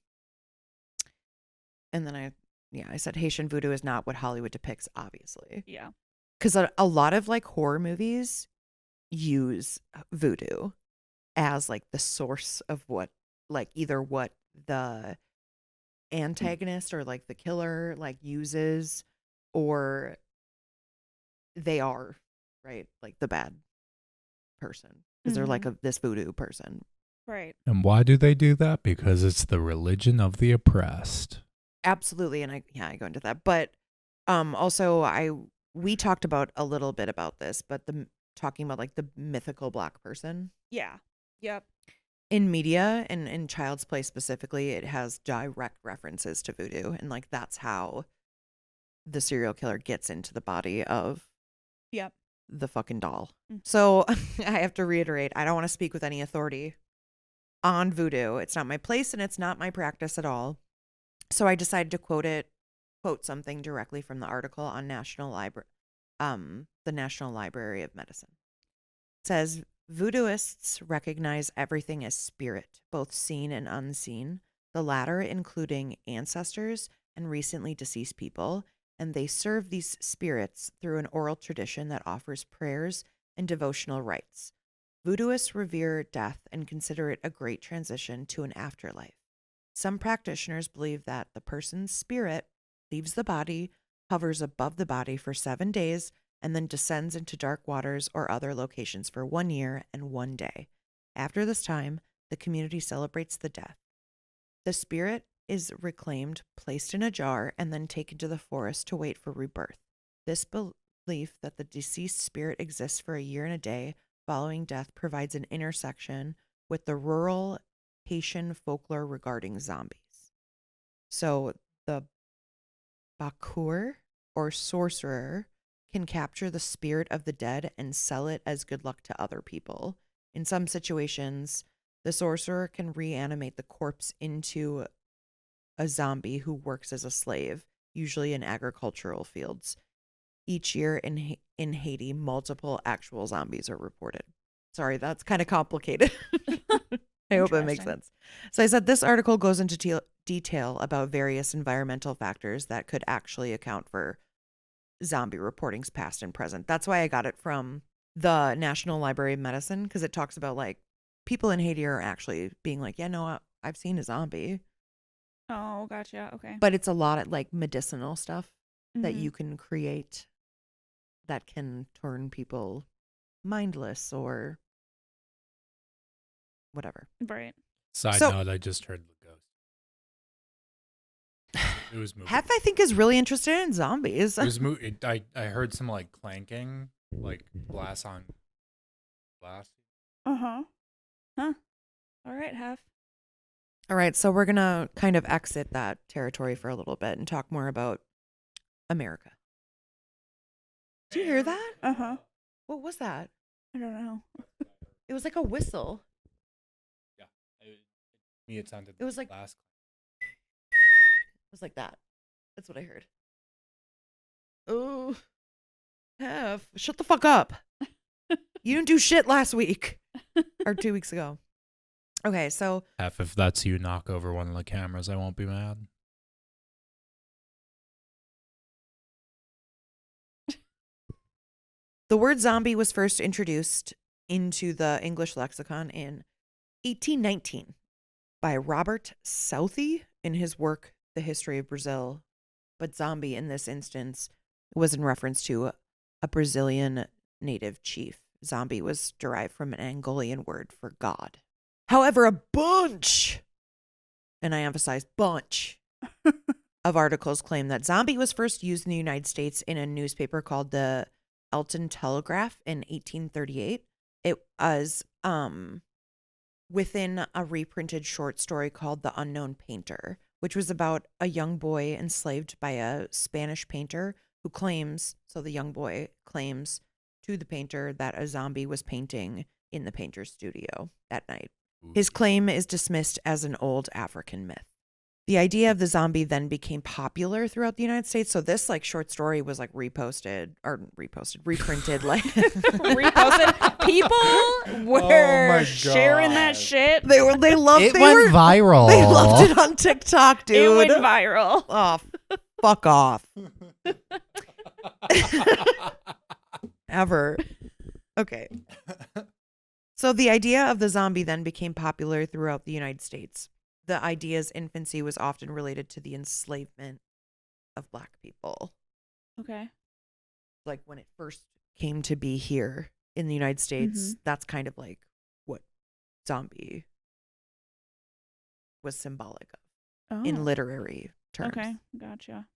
And then I said Haitian voodoo is not what Hollywood depicts, obviously. Yeah. Because a lot of like horror movies use voodoo as like the source of what, like either what the antagonist or like the killer like uses, or they are, right, like the bad person because they're like this voodoo person. Right. And why do they do that? Because it's the religion of the oppressed. Absolutely. And I go into that, but also we talked about a little bit about this, but talking about like the mythical black person Yeah. Yep. in media and in Child's Play specifically, it has direct references to voodoo, and like that's how the serial killer gets into the body of Yep. the fucking doll. Mm. So I have to reiterate, I don't want to speak with any authority on voodoo. It's not my place and it's not my practice at all. So I decided to quote something directly from the article on the National Library of Medicine. It says, voodooists recognize everything as spirit, both seen and unseen, the latter including ancestors and recently deceased people, and they serve these spirits through an oral tradition that offers prayers and devotional rites. Voodooists revere death and consider it a great transition to an afterlife. Some practitioners believe that the person's spirit leaves the body, hovers above the body for 7 days, and then descends into dark waters or other locations for 1 year and 1 day. After this time, the community celebrates the death. The spirit is reclaimed, placed in a jar, and then taken to the forest to wait for rebirth. This belief that the deceased spirit exists for a year and a day following death provides an intersection with the rural Haitian folklore regarding zombies. So the bakur, or sorcerer, can capture the spirit of the dead and sell it as good luck to other people. In some situations, the sorcerer can reanimate the corpse into a zombie who works as a slave, usually in agricultural fields. Each year in Haiti, multiple actual zombies are reported. Sorry, that's kind of complicated. I hope it makes sense. So I said this article goes into detail about various environmental factors that could actually account for zombie reportings past and present. That's why I got it from the National Library of Medicine, because it talks about like people in Haiti are actually being like, yeah, no, I've seen a zombie. Oh, gotcha. Okay. But it's a lot of like medicinal stuff that Mhm. you can create that can turn people mindless or whatever. Right. Side So- note, I just heard the ghost. It was moving. Hef, I think, is really interested in zombies. It was I heard some like clanking, like glass on glass. Uh-huh. Huh. All right, Hef. All right, so we're going to kind of exit that territory for a little bit and talk more about America. Do you hear that? Uh-huh. What was that? I don't know. It was like a whistle. Yeah, me it sounded. It was like- glass. It was like that. That's what I heard. Oh, Hef, shut the fuck up. You didn't do shit last week or 2 weeks ago. Okay, so If that's you, knock over one of the cameras. I won't be mad. the word zombie was first introduced into the English lexicon in 1819 by Robert Southey in his work, The History of Brazil. But zombie in this instance was in reference to a Brazilian native chief. Zombie was derived from an Angolan word for God. However, a bunch, and I emphasize bunch, of articles claim that zombie was first used in the United States in a newspaper called the Elton Telegraph in 1838. It was within a reprinted short story called The Unknown Painter, which was about a young boy enslaved by a Spanish painter who claims, so the young boy claims to the painter that a zombie was painting in the painter's studio at night. His claim is dismissed as an old African myth. The idea of the zombie then became popular throughout the United States. So this like short story was like reprinted, like Reposted. People were sharing that shit. they loved It went viral. They loved it on TikTok, dude. It went viral. Oh, fuck off. Ever. Okay. So the idea of the zombie then became popular throughout the United States. The idea's infancy was often related to the enslavement of Black people. Okay. Like when it first came to be here in the United States, that's kind of like what zombie was symbolic of in literary terms. Okay, gotcha.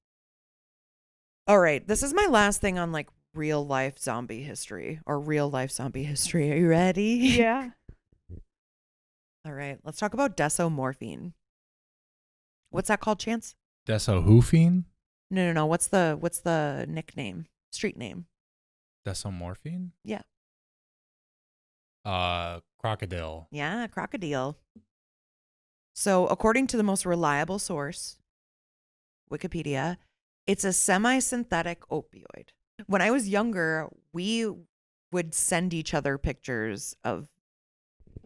All right, this is my last thing on like real life zombie history or real life zombie history. Are you ready? Yeah. All right, let's talk about desomorphine. What's that called, Chance? Desohoofine? No. What's the nickname? Street name? Desomorphine? Yeah. Crocodile. Yeah, crocodile. So, according to the most reliable source, Wikipedia, it's a semi-synthetic opioid. When I was younger, we would send each other pictures of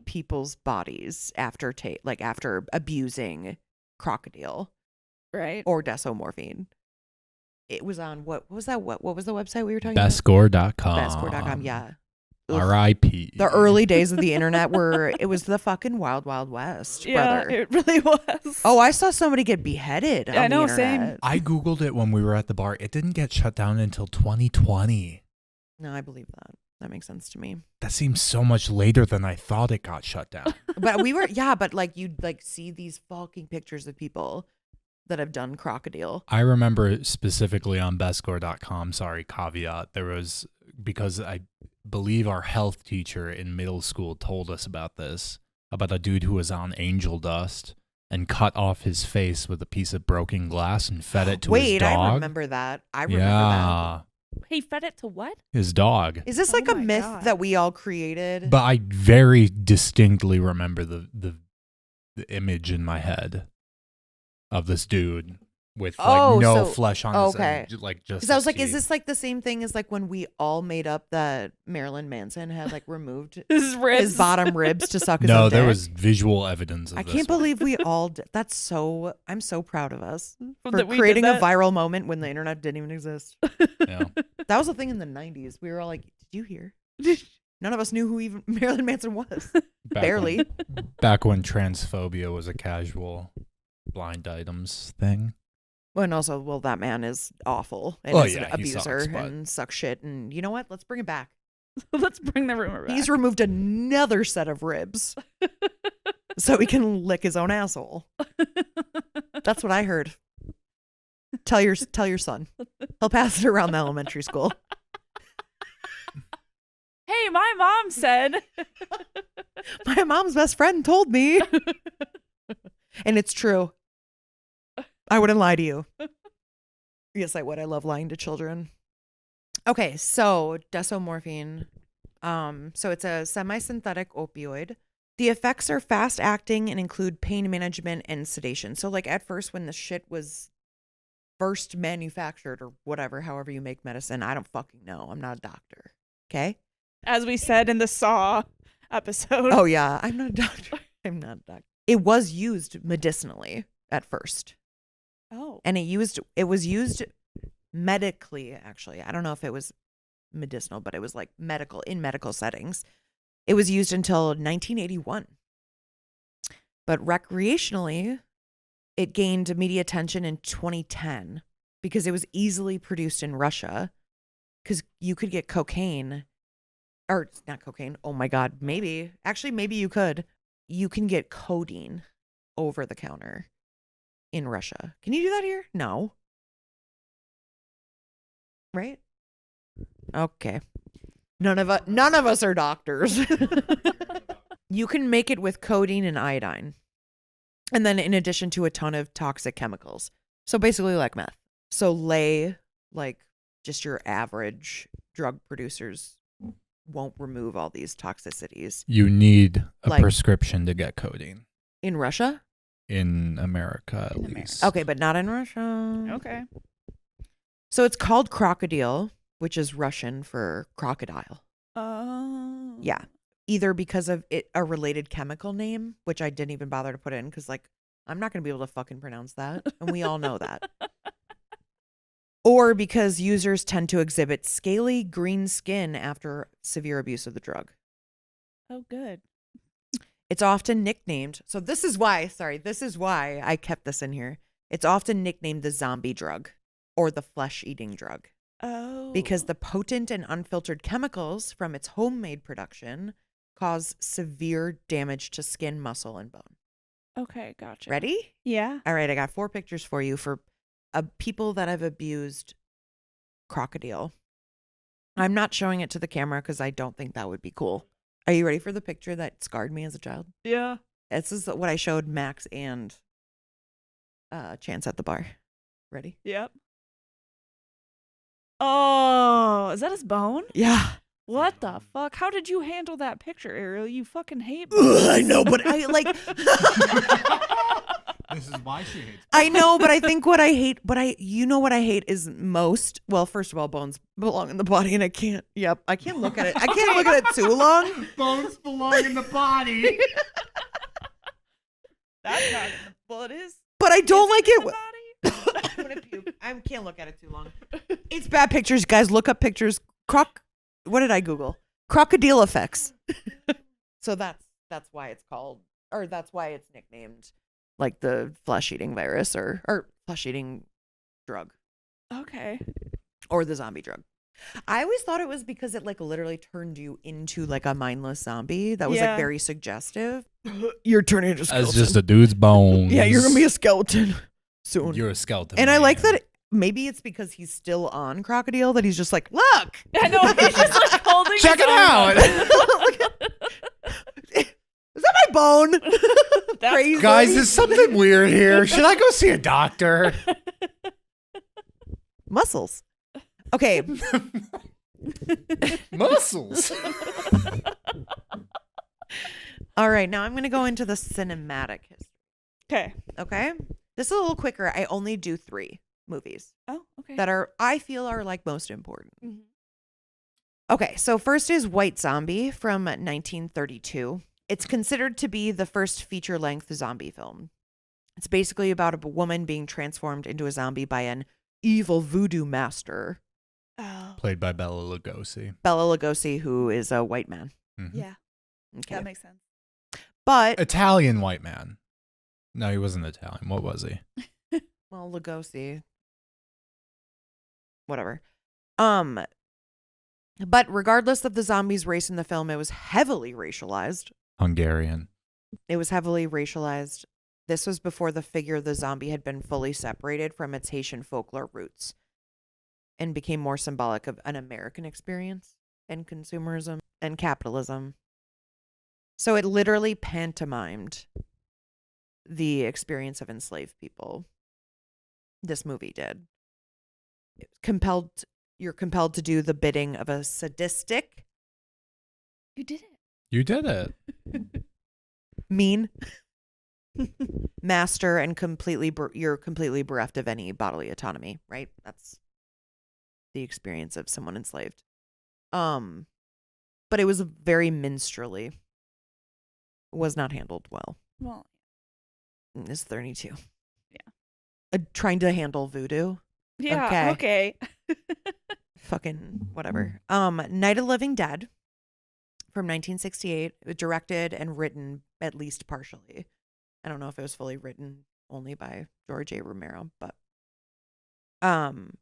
people's bodies after after abusing crocodile, Right. or desomorphine. It was on what was that? What was the website we were talking about? Bestscore.com. Bestscore.com. Yeah. Ugh. R.I.P. The early days of the internet were it was the fucking wild west, Yeah, brother. it really was. Oh, I saw somebody get beheaded on I know, the same. internet. I Googled it when we were at the bar. It didn't get shut down until 2020. No, I believe that. That makes sense to me. That seems so much later than I thought it got shut down. But but like you'd like see these fucking pictures of people that have done crocodile. I remember specifically on bestscore.com, sorry, caveat, there was, because I believe our health teacher in middle school told us about this, about a dude who was on angel dust and cut off his face with a piece of broken glass and fed it to his dog. I remember that. I remember that. He fed it to what? His dog. Is this Oh like a my myth God. that we all created? But I very distinctly remember the image in my head of this dude with no flesh on his head. Like just because I was like, is teeth. this like the same thing as like when we all made up that Marilyn Manson had like removed His ribs. his bottom ribs to suck his No, own there dick? was visual evidence of I this can't one. believe we all did. That's so, I'm so proud of us for That we did creating a that. viral moment when the internet didn't even exist. Yeah. That was the thing in the 90s. We were all like, did you hear? None of us knew who even Marilyn Manson was. Back Barely. Back when transphobia was a casual blind items thing. Well, and also, well, that man is awful and Well, is yeah, an he abuser sucks, but- and sucks shit. And you know what? Let's bring it back. Let's bring the rumor back. He's removed another set of ribs so he can lick his own asshole. That's what I heard. Tell your son. He'll pass it around the elementary school. Hey, my mom said. My mom's best friend told me. And it's true. I wouldn't lie to you. Yes, I would. I love lying to children. Okay, so desomorphine. So it's a semi-synthetic opioid. The effects are fast acting and include pain management and sedation. So like at first when the shit was first manufactured or whatever, however you make medicine, I don't fucking know. I'm not a doctor. Okay? As we said in the Saw episode. Oh yeah, I'm not a doctor. I'm not a doctor. It was used medicinally at first. Oh. And it was used medically, actually. I don't know if it was medicinal, but it was like in medical settings. It was used until 1981. But recreationally, it gained media attention in 2010 because it was easily produced in Russia. Because you could get cocaine, or not cocaine. Oh my God, maybe. Actually, maybe you could. You can get codeine over the counter in Russia. Can you do that here? No. Right? Okay. None of us are doctors. You can make it with codeine and iodine. And then in addition to a ton of toxic chemicals. So basically like meth. So lay, like just your average drug producers won't remove all these toxicities. You need a Like- prescription to get codeine In Russia? in America, at In America. least. Okay, but not in Russia. Okay. So it's called crocodile, which is Russian for crocodile. Oh. Yeah. Either because of a related chemical name, which I didn't even bother to put in because, like, I'm not going to be able to fucking pronounce that. And we all know that. Or because users tend to exhibit scaly green skin after severe abuse of the drug. Oh, good. It's often nicknamed. So this is why I kept this in here. It's often nicknamed the zombie drug or the flesh-eating drug Oh. because the potent and unfiltered chemicals from its homemade production cause severe damage to skin, muscle, and bone. Okay, gotcha. Ready? Yeah. All right, I got 4 pictures for you for people that have abused crocodile. I'm not showing it to the camera because I don't think that would be cool. Are you ready for the picture that scarred me as a child? Yeah. This is what I showed Max and Chance at the bar. Ready? Yep. Oh, is that his bone? Yeah. What the fuck? How did you handle that picture, Ariel? You fucking hate I know, but I like. This is why she hates. I know, but I think what I hate, you know what I hate is most. Well, first of all, bones belong in the body, and I can't. Yep, I can't look at it. I can't look at it too long. Bones belong in the body. That's not. Well, it is. But I don't like in the it. body? I'm gonna puke. I can't look at it too long. It's bad pictures, guys. Look up pictures. What did I Google? Crocodile effects. So that's why it's called, or that's why it's nicknamed like the flesh-eating virus or flesh-eating drug Okay. or the zombie drug. I always thought it was because it like literally turned you into like a mindless zombie. That was Yeah. like very suggestive. You're turning into a skeleton. That's just a dude's bones. Yeah, you're gonna be a skeleton soon. You're a skeleton. And I like man. that maybe it's because he's still on crocodile that he's just like, look. I know. He's just like holding. Check his it own out. Is that my bone? That's Crazy. Guys, there's something weird here. Should I go see a doctor? Muscles. Okay. Muscles. All right. Now I'm going to go into the cinematic history. Okay. Okay. This is a little quicker. I only do 3 movies Oh, okay. that I feel are like most important. Mhm. Okay. So first is White Zombie from 1932. It's considered to be the first feature-length zombie film. It's basically about a woman being transformed into a zombie by an evil voodoo master, Oh. Played by Bela Lugosi. Bela Lugosi, who is a white man. Mhm. Yeah. Okay. That makes sense. But Italian white man. No, he wasn't Italian. What was he? well, Lugosi, whatever. But regardless of the zombies' race in the film, it was heavily racialized. Hungarian. It was heavily racialized. This was before the figure of the zombie had been fully separated from its Haitian folklore roots and became more symbolic of an American experience and consumerism and capitalism. So it literally pantomimed the experience of enslaved people. This movie did. You're compelled to do the bidding of a sadistic, You did it. You did it. mean master and you're completely bereft of any bodily autonomy, right? That's the experience of someone enslaved. But it was very minstrelly. Was not handled well. Well, It's 32. Yeah. Trying to handle voodoo. yeah. Okay. Fucking whatever. Night of the Living Dead from 1968, directed and written at least partially. I don't know if it was fully written only by George A. Romero, but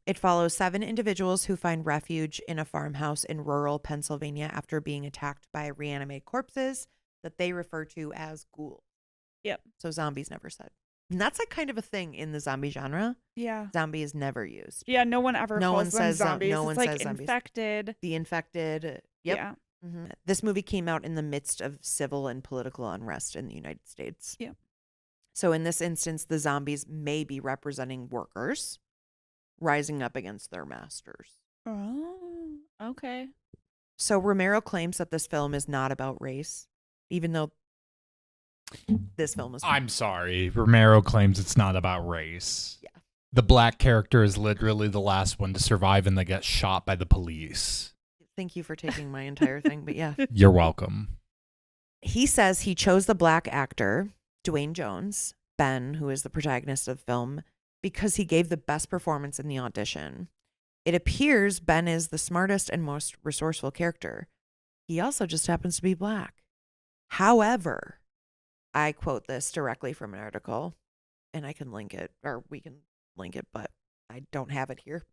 it follows 7 individuals who find refuge in a farmhouse in rural Pennsylvania after being attacked by reanimated corpses that they refer to as ghouls. Yep. So zombies never said. And that's like kind of a thing in the zombie genre. Yeah. Zombie is never used. Yeah. No one ever No calls one them says zombies. no It's one like says zombies. infected. The infected. Yep. Yeah. This movie came out in the midst of civil and political unrest in the United States. Yep. So in this instance, the zombies may be representing workers rising up against their masters. Oh. Okay. So Romero claims that this film is not about race, even though this film is. I'm sorry. Romero claims it's not about race. Yeah. The black character is literally the last one to survive and they get shot by the police. Thank you for taking my entire thing, but yeah. You're welcome. He says he chose the black actor, Dwayne Jones, Ben, who is the protagonist of the film, because he gave the best performance in the audition. It appears Ben is the smartest and most resourceful character. He also just happens to be black. However, I quote this directly from an article, and I can link it, or we can link it, but I don't have it here.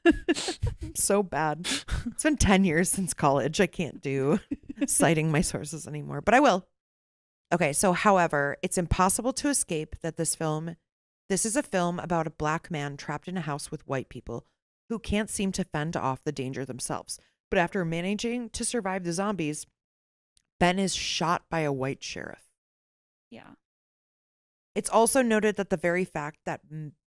I'm so bad. It's been 10 years since college. I can't do citing my sources anymore, but I will. Okay, so however, it's impossible to escape that this is a film about a black man trapped in a house with white people who can't seem to fend off the danger themselves. But after managing to survive the zombies, Ben is shot by a white sheriff. Yeah. It's also noted that the very fact that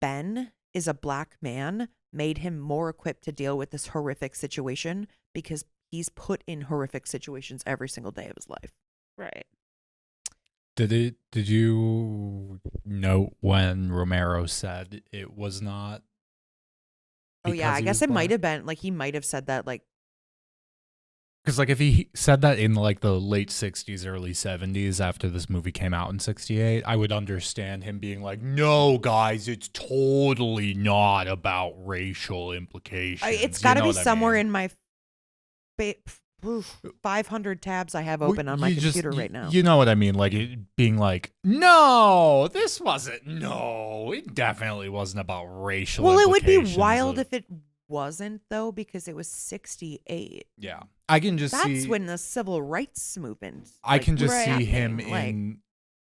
Ben is a black man made him more equipped to deal with this horrific situation because he's put in horrific situations every single day of his life. Right. Did you note when Romero said it was not? Oh yeah, I guess it might have been like he might have said that like because like if he said that in like the late 60s, early 70s after this movie came out in 68, I would understand him being like, no, guys, it's totally not about racial implications. It's got to be somewhere in my 500 tabs I have open on my computer right now. You know what I mean? Like it being like, no, this wasn't. No, it definitely wasn't about racial. Well, it would be implications wild if it wasn't, though, because it was 68. Yeah, I can just see. That's when the civil rights movement. I can just see him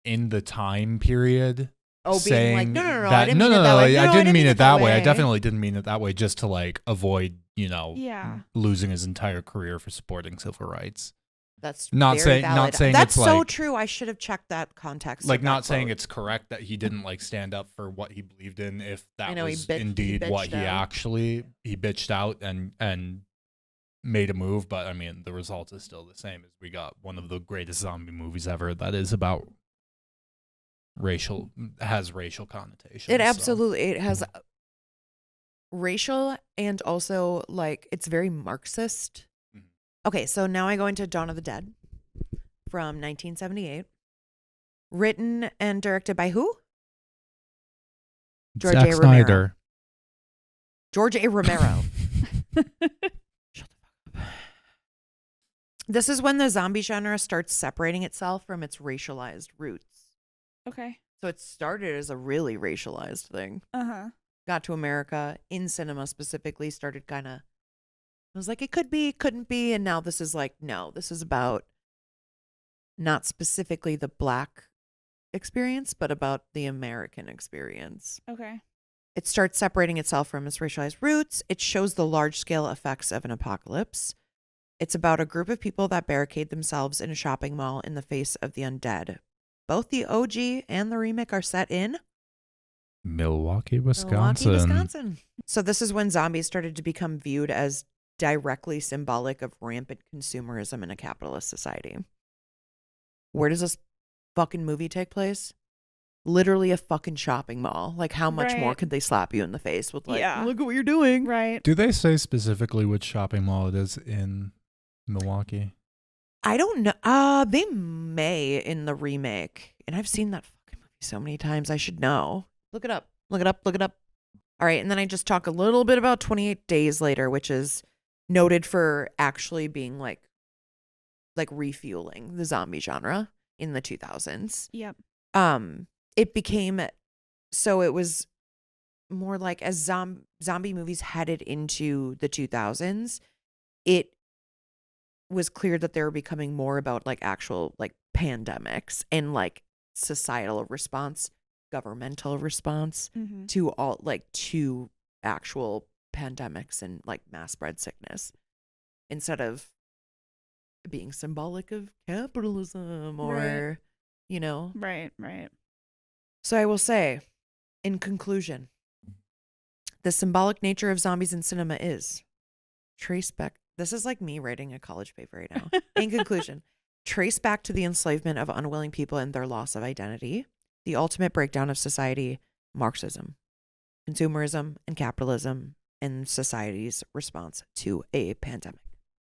in the time period. Oh, saying being like, no, that, I didn't mean it that way. I didn't mean it that way. I definitely didn't mean it that way, just to like avoid, losing his entire career for supporting civil rights. That's not very saying valid. not saying that's it's so like, true. I should have checked that context. Like not quote. saying it's correct that he didn't like stand up for what he believed in, if that was indeed what he out. actually he bitched out and made a move. But I mean, the result is still the same. As we got one of the greatest zombie movies ever that is about has racial connotations. It absolutely it has racial and also like it's very Marxist. Mm-hmm. Okay, so now I go into Dawn of the Dead from 1978. Written and directed by who? George Zack A. Snyder. Romero. George A. Romero. Shut the fuck up. This is when the zombie genre starts separating itself from its racialized roots. Okay. So it started as a really racialized thing. Uh-huh. Got to America in cinema specifically, started kind of, I was like, it could be, couldn't be. And now this is like, no, this is about not specifically the black experience, but about the American experience. Okay. It starts separating itself from its racialized roots. It shows the large scale effects of an apocalypse. It's about a group of people that barricade themselves in a shopping mall in the face of the undead. Both the OG and the remake are set in Milwaukee, Wisconsin. So this is when zombies started to become viewed as directly symbolic of rampant consumerism in a capitalist society. Where does this fucking movie take place? Literally a fucking shopping mall. Like, how much more could they slap you in the face with, like, look at what you're doing? Right. Do they say specifically which shopping mall it is in Milwaukee? I don't know. They may in the remake. And I've seen that fucking movie so many times. I should know. Look it up. Look it up. Look it up. All right. And then I just talk a little bit about 28 Days Later, which is noted for actually being like refueling the zombie genre in the 2000s. Yep. It became, so it was more like as zombie movies headed into the 2000s, it was clear that they were becoming more about like actual like pandemics and like societal response, governmental response to all like to actual pandemics and like mass spread sickness instead of being symbolic of capitalism or, you know. Right. So I will say, in conclusion, the symbolic nature of zombies in cinema is traced back This is like me writing a college paper right now. In conclusion, trace back to the enslavement of unwilling people and their loss of identity, the ultimate breakdown of society, Marxism, consumerism, and capitalism, and society's response to a pandemic.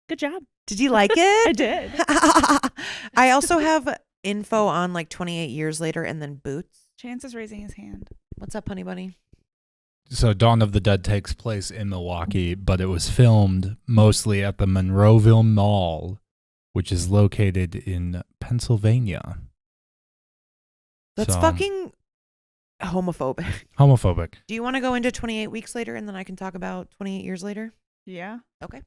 Good job. Did you like it? I did. I also have info on like 28 years later and then Boots. Chance is raising his hand. What's up, honey bunny? So Dawn of the Dead takes place in Milwaukee, but it was filmed mostly at the Monroeville Mall, which is located in Pennsylvania. That's fucking homophobic. Homophobic. Do you want to go into 28 weeks later and then I can talk about 28 years later? Yeah. Okay.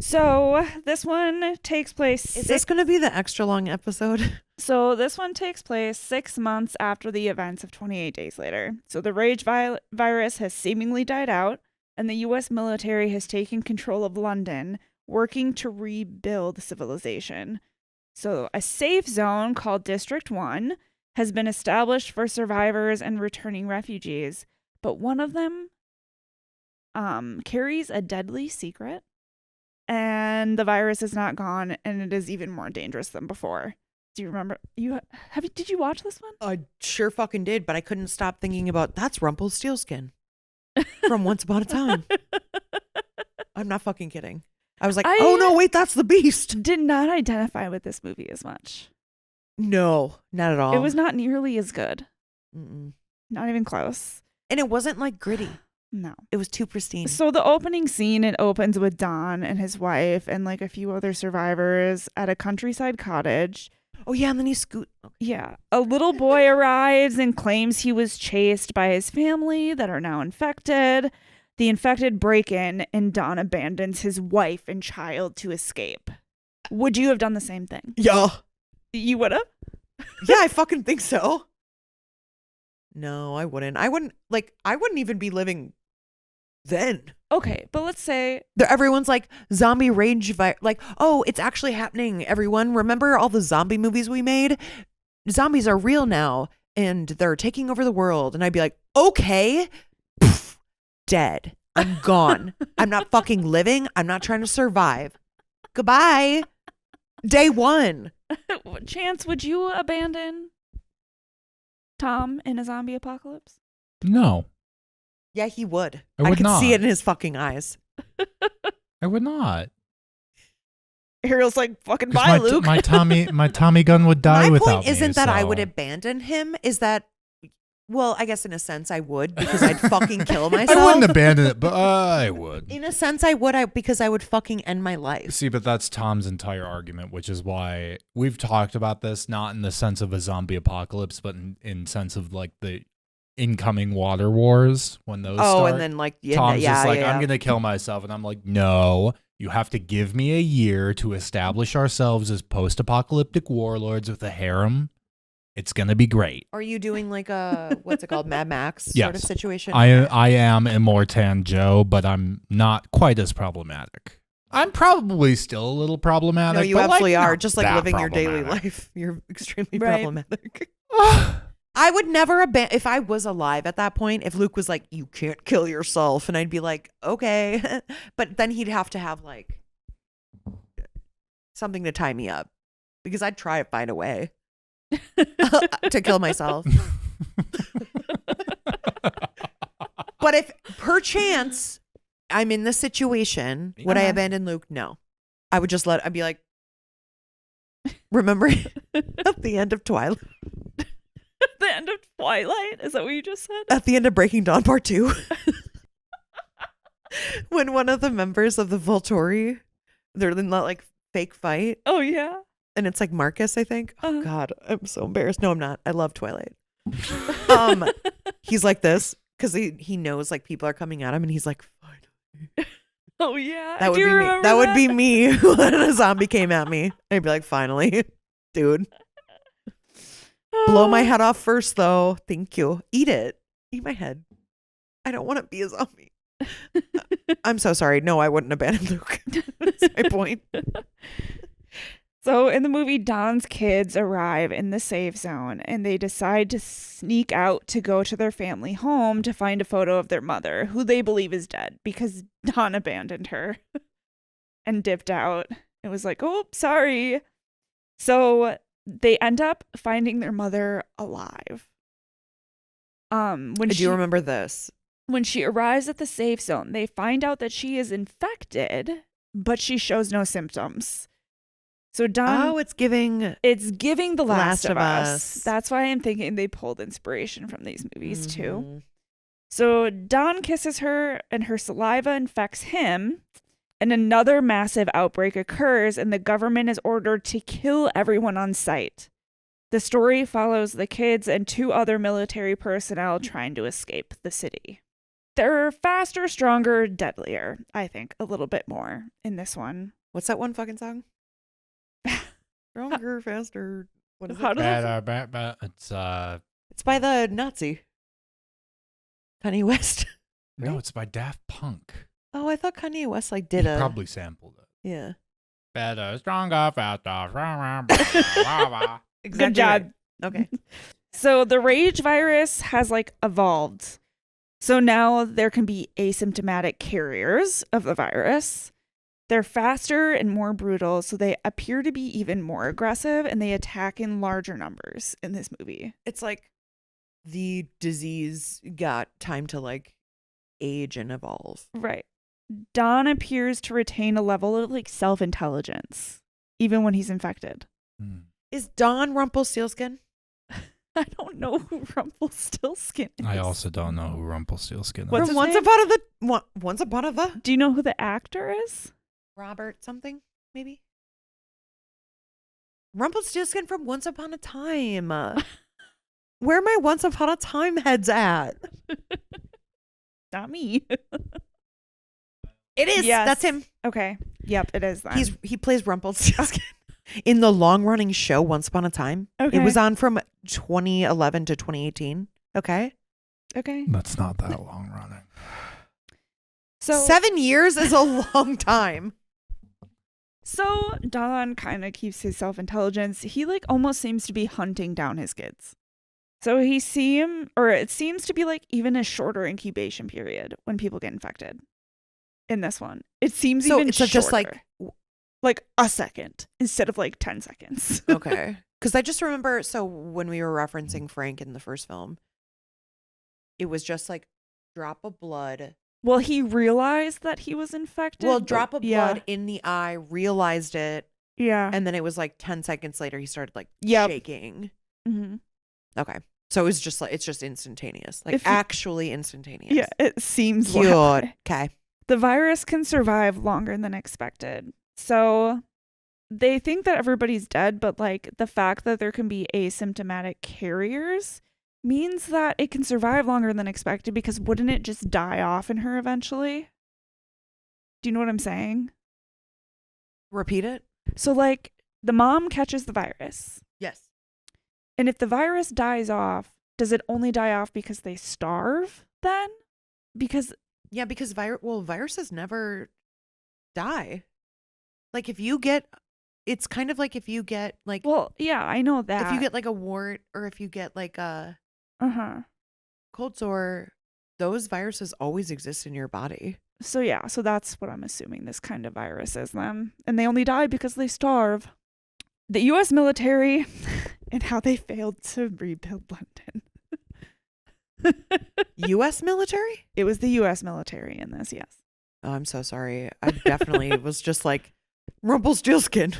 So this one takes place. Is this going to be the extra long episode? So this one takes place 6 months after the events of 28 Days Later. So the rage virus has seemingly died out, and the U.S. military has taken control of London, working to rebuild civilization. So a safe zone called District 1 has been established for survivors and returning refugees, but one of them carries a deadly secret, and the virus is not gone, and it is even more dangerous than before. Do you remember? Did you watch this one? I sure fucking did, but I couldn't stop thinking about that's Rumpelstiltskin from Once Upon a Time. I'm not fucking kidding. I was like, oh no, wait, that's the Beast. Did not identify with this movie as much. No, not at all. It was not nearly as good. Mm-mm. Not even close. And it wasn't like gritty. No. It was too pristine. So the opening scene, it opens with Don and his wife and like a few other survivors at a countryside cottage. Oh yeah, and then he scoot. Okay. Yeah. A little boy arrives and claims he was chased by his family that are now infected. The infected break in and Don abandons his wife and child to escape. Would you have done the same thing? Yeah. You would have? Yeah, I fucking think so. No, I wouldn't. I wouldn't even be living then. Okay, but let's say Everyone's like zombie rage like, oh, it's actually happening, everyone. Remember all the zombie movies we made? Zombies are real now and they're taking over the world. And I'd be like, okay, pff, dead. I'm gone. I'm not fucking living. I'm not trying to survive. Goodbye. Day one. Chance, would you abandon Tom in a zombie apocalypse? No. Yeah, he would. I would could not. see it in his fucking eyes. I would not. Ariel's like, fucking 'Cause bye, Luke. my Tommy gun would die My without point me. isn't that I so- would abandon him. Is that, well, I guess in a sense I would because I'd fucking kill myself. I wouldn't abandon it, but I would. In a sense I would, because I would fucking end my life. See, but that's Tom's entire argument, which is why we've talked about this, not in the sense of a zombie apocalypse, but in sense of like the incoming water wars when those start. And then like, yeah, Tom's yeah, just like, yeah. I'm going to kill myself. And I'm like, no, you have to give me a year to establish ourselves as post-apocalyptic warlords with a harem. It's going to be great. Are you doing like a, what's it called, Mad Max sort of Yes. situation? I am Immortan Joe, but I'm not quite as problematic. I'm probably still a little problematic. No, you but, absolutely like, are. not Just like that living your daily problematic. life. You're extremely Right. problematic. I would never abandon, if I was alive at that point, if Luke was like, you can't kill yourself, and I'd be like, okay. But then he'd have to have like something to tie me up because I'd try to find a way to kill myself. But if perchance I'm in this situation, would I abandon Luke? No. I would just I'd be like, remember at the end of Twilight? The end of Twilight? Is that what you just said? At the end of Breaking Dawn Part 2, when one of the members of the Volturi, they're in that like fake fight, Oh, yeah. and it's like Marcus, I think. Oh Uh-huh. God, I'm so embarrassed. No, I'm not. I love Twilight. He's like this because he knows like people are coming at him, and he's like, finally. Oh, yeah. That would Do you be me. remember That would be me when a zombie came at me. I'd be like, finally, dude. Blow my head off first, though. Thank you. Eat it. Eat my head. I don't want to be a zombie. I'm so sorry. No, I wouldn't abandon Luke. That's my point. So in the movie, Don's kids arrive in the safe zone and they decide to sneak out to go to their family home to find a photo of their mother, who they believe is dead because Don abandoned her. and dipped out. It was like, oh, sorry. So they end up finding their mother alive. I do remember this. When she arrives at the safe zone, they find out that she is infected, but she shows no symptoms. So Dawn, it's giving The Last of Us. That's why I'm thinking they pulled inspiration from these movies too. So Dawn kisses her and her saliva infects him, and another massive outbreak occurs and the government is ordered to kill everyone on sight. The story follows the kids and 2 other military personnel trying to escape the city. They're faster, stronger, deadlier, I think, a little bit more in this one. What's that one fucking song? Stronger, faster. What is How it? It's It's by the Nazi. Kanye West. no, it's by Daft Punk. Oh, I thought Kanye West He did a. probably sampled it. Yeah. Better, stronger, faster. Exactly Good job. right. Okay. So the rage virus has evolved. So now there can be asymptomatic carriers of the virus. They're faster and more brutal, so they appear to be even more aggressive and they attack in larger numbers in this movie. It's like the disease got time to age and evolve. Right. Don appears to retain a level of self-intelligence, even when he's infected. Is Dawn Rumpelstiltskin? I don't know who Rumpelstiltskin is. I also don't know who Rumpelstiltskin is. What's From his name? Once Upon a the Do you know who the actor is? Robert something, maybe? Rumpelstiltskin from Once Upon a Time. Where are my Once Upon a Time heads at? Not me. It is. Yes. That's him. Okay. Yep, it is that. He plays Rumpelstiltskin in the long-running show Once Upon a Time. Okay. It was on from 2011 to 2018. Okay. Okay. That's not that long running. So 7 years is a long time. So Don kind of keeps his self-intelligence. He almost seems to be hunting down his kids. So it seems to be even a shorter incubation period when people get infected. In this one, it seems So even it's shorter. just a second instead of 10 seconds. Okay. Because I just remember, so when we were referencing Frank in the first film, it was just drop of blood. Well, he realized that he was infected. Well, but- drop of blood in the eye, realized it, Yeah. and then it was 10 seconds later he started Yep. shaking. Mm-hmm. Okay. So it was just it's just instantaneous. If you- actually instantaneous. Yeah, it seems Cute. like. Okay. The virus can survive longer than expected. So they think that everybody's dead, but the fact that there can be asymptomatic carriers means that it can survive longer than expected, because wouldn't it just die off in her eventually? Do you know what I'm saying? Repeat it. So the mom catches the virus. Yes. And if the virus dies off, does it only die off because they starve then? Because Yeah, because viruses never die. If you get, it's kind of if you get well, yeah, I know that. if you get a wart, or if you get a Uh-huh. cold sore, those viruses always exist in your body. So yeah, so that's what I'm assuming this kind of virus is then. And they only die because they starve. The US military and how they failed to rebuild London. U.S. military? It was the US military in this, yes. Oh, I'm so sorry. I definitely was just Rumpelstiltskin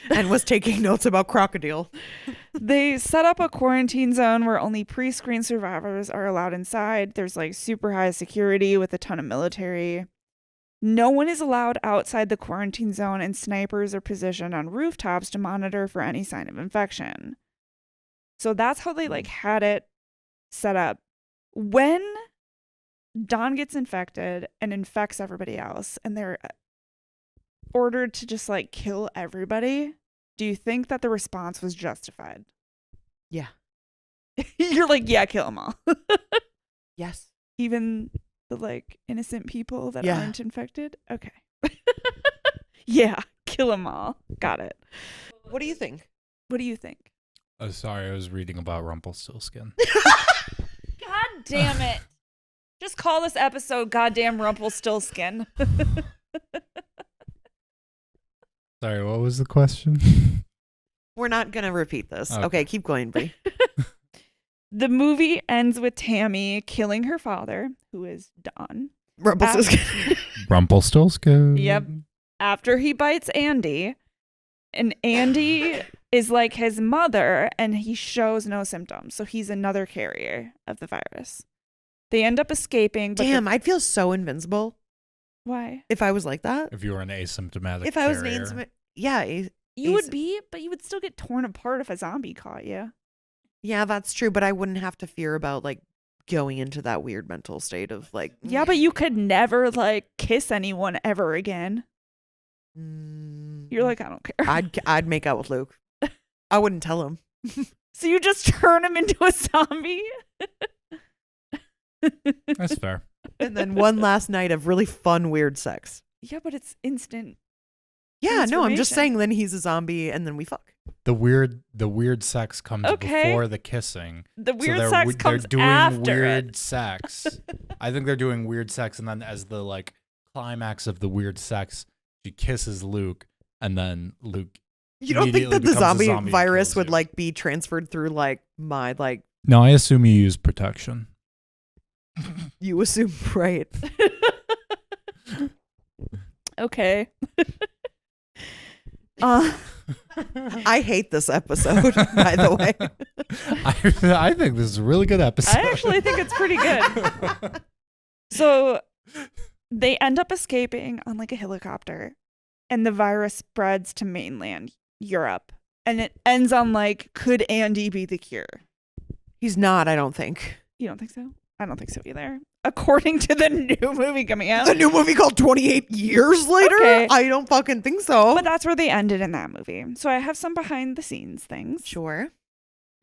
and was taking notes about crocodile. They set up a quarantine zone where only pre-screened survivors are allowed inside. There's super high security with a ton of military. No one is allowed outside the quarantine zone, and snipers are positioned on rooftops to monitor for any sign of infection. So that's how they had it set up. When Don gets infected and infects everybody else, and they're ordered to just kill everybody, do you think that the response was justified? Yeah. You're yeah, kill them all. Yes. Even the innocent people that Yeah. aren't infected? Okay. Yeah, kill them all. Got it. What do you think? What do you think? Oh, sorry, I was reading about Rumpelstiltskin. God damn it. Just call this episode Goddamn Rumpelstiltskin. Sorry, what was the question? We're not going to repeat this. Okay. Okay, keep going, Brie. The movie ends with Tammy killing her father, who is Don. Rumpelstiltskin. Rumpelstiltskin. Yep. After he bites Andy, and Andy is like his mother, and he shows no symptoms, so he's another carrier of the virus. They end up escaping. But Damn, I'd feel so invincible why? if I was like that. If you were an asymptomatic If I was an carrier. asymptomatic, yeah, You would be, but you would still get torn apart if a zombie caught you. yeah, that's true. But I wouldn't have to fear about like going into that weird mental state of like. Yeah, but you could never like kiss anyone ever again. You're like, I don't care. I'd make out with Luke. I wouldn't tell him. So you just turn him into a zombie? That's fair. And then one last night of really fun, weird sex. Yeah, but it's instant. Yeah, no, I'm just Transformation. saying then he's a zombie and then we fuck. The weird sex comes Okay. before the kissing. The weird they're, sex they're comes doing after weird it. sex. I think they're doing weird sex, and then as the like climax of the weird sex, she kisses Luke, and then Luke. You don't think immediately that the becomes a zombie zombie and virus kills would you. like be transferred through like my like No, I assume you use protection. you assume, right? Okay. I hate this episode, by the way. I think this is a really good episode. I actually think it's pretty good. So they end up escaping on like a helicopter, and the virus spreads to mainland Europe. And it ends on like, could Andy be the cure? He's not, I don't think. You don't think so? I don't think so either. According to the new movie coming out. The new movie called 28 Years Later? Okay. I don't fucking think so. But that's where they ended in that movie. So I have some behind the scenes things. Sure.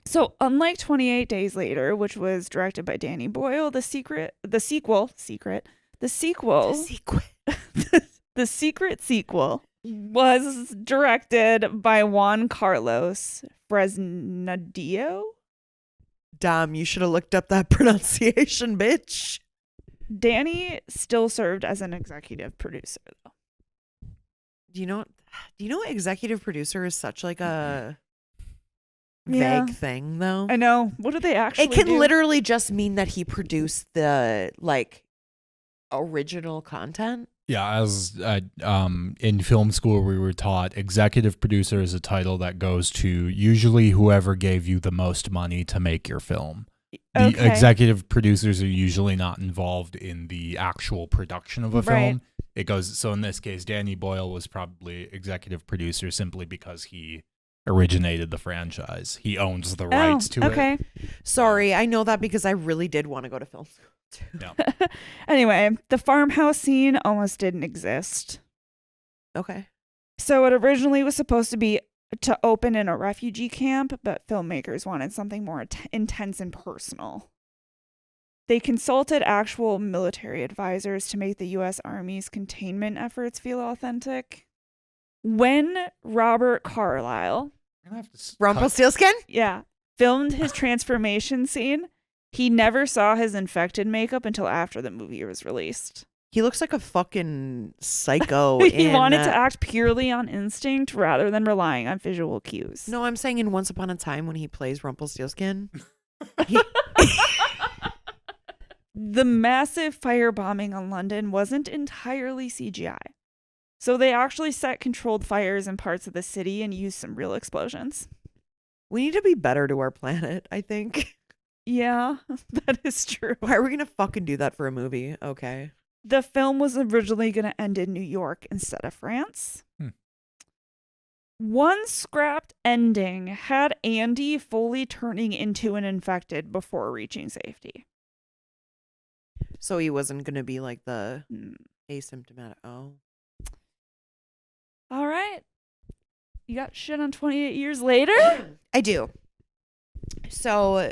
So unlike 28 Days Later, which was directed by Danny Boyle, the secret sequel was directed by Juan Carlos Fresnadillo. Damn, you should have looked up that pronunciation, bitch. Danny still served as an executive producer, though. Do you know executive producer is such like a Yeah. vague thing though? I know. What do they actually It can do? literally just mean that he produced the like original content. Yeah, as in film school, we were taught executive producer is a title that goes to usually whoever gave you the most money to make your film. The Okay. executive producers are usually not involved in the actual production of a Right. film. It goes, so in this case, Danny Boyle was probably executive producer simply because he originated the franchise. He owns the rights to okay. it. Sorry, I know that because I really did want to go to film school too. Yeah. Anyway, the farmhouse scene almost didn't exist. Okay. So it originally was supposed to be to open in a refugee camp, but filmmakers wanted something more intense and personal. They consulted actual military advisors to make the U.S. Army's containment efforts feel authentic. When Robert Carlyle, I'm gonna have to cut- Rumpelstiltskin? filmed his transformation scene, he never saw his infected makeup until after the movie was released. He looks like a fucking psycho. He in, wanted to act purely on instinct rather than relying on visual cues. No, I'm saying in Once Upon a Time when he plays Rumpelstiltskin. The massive firebombing on London wasn't entirely CGI. So they actually set controlled fires in parts of the city and used some real explosions. We need to be better to our planet, I think. Yeah, that is true. Why are we gonna fucking do that for a movie? Okay. The film was originally going to end in New York instead of France. One scrapped ending had Andy fully turning into an infected before reaching safety. So he wasn't gonna be like the Hmm. asymptomatic. Oh. All right. You got shit on 28 years later? I do. So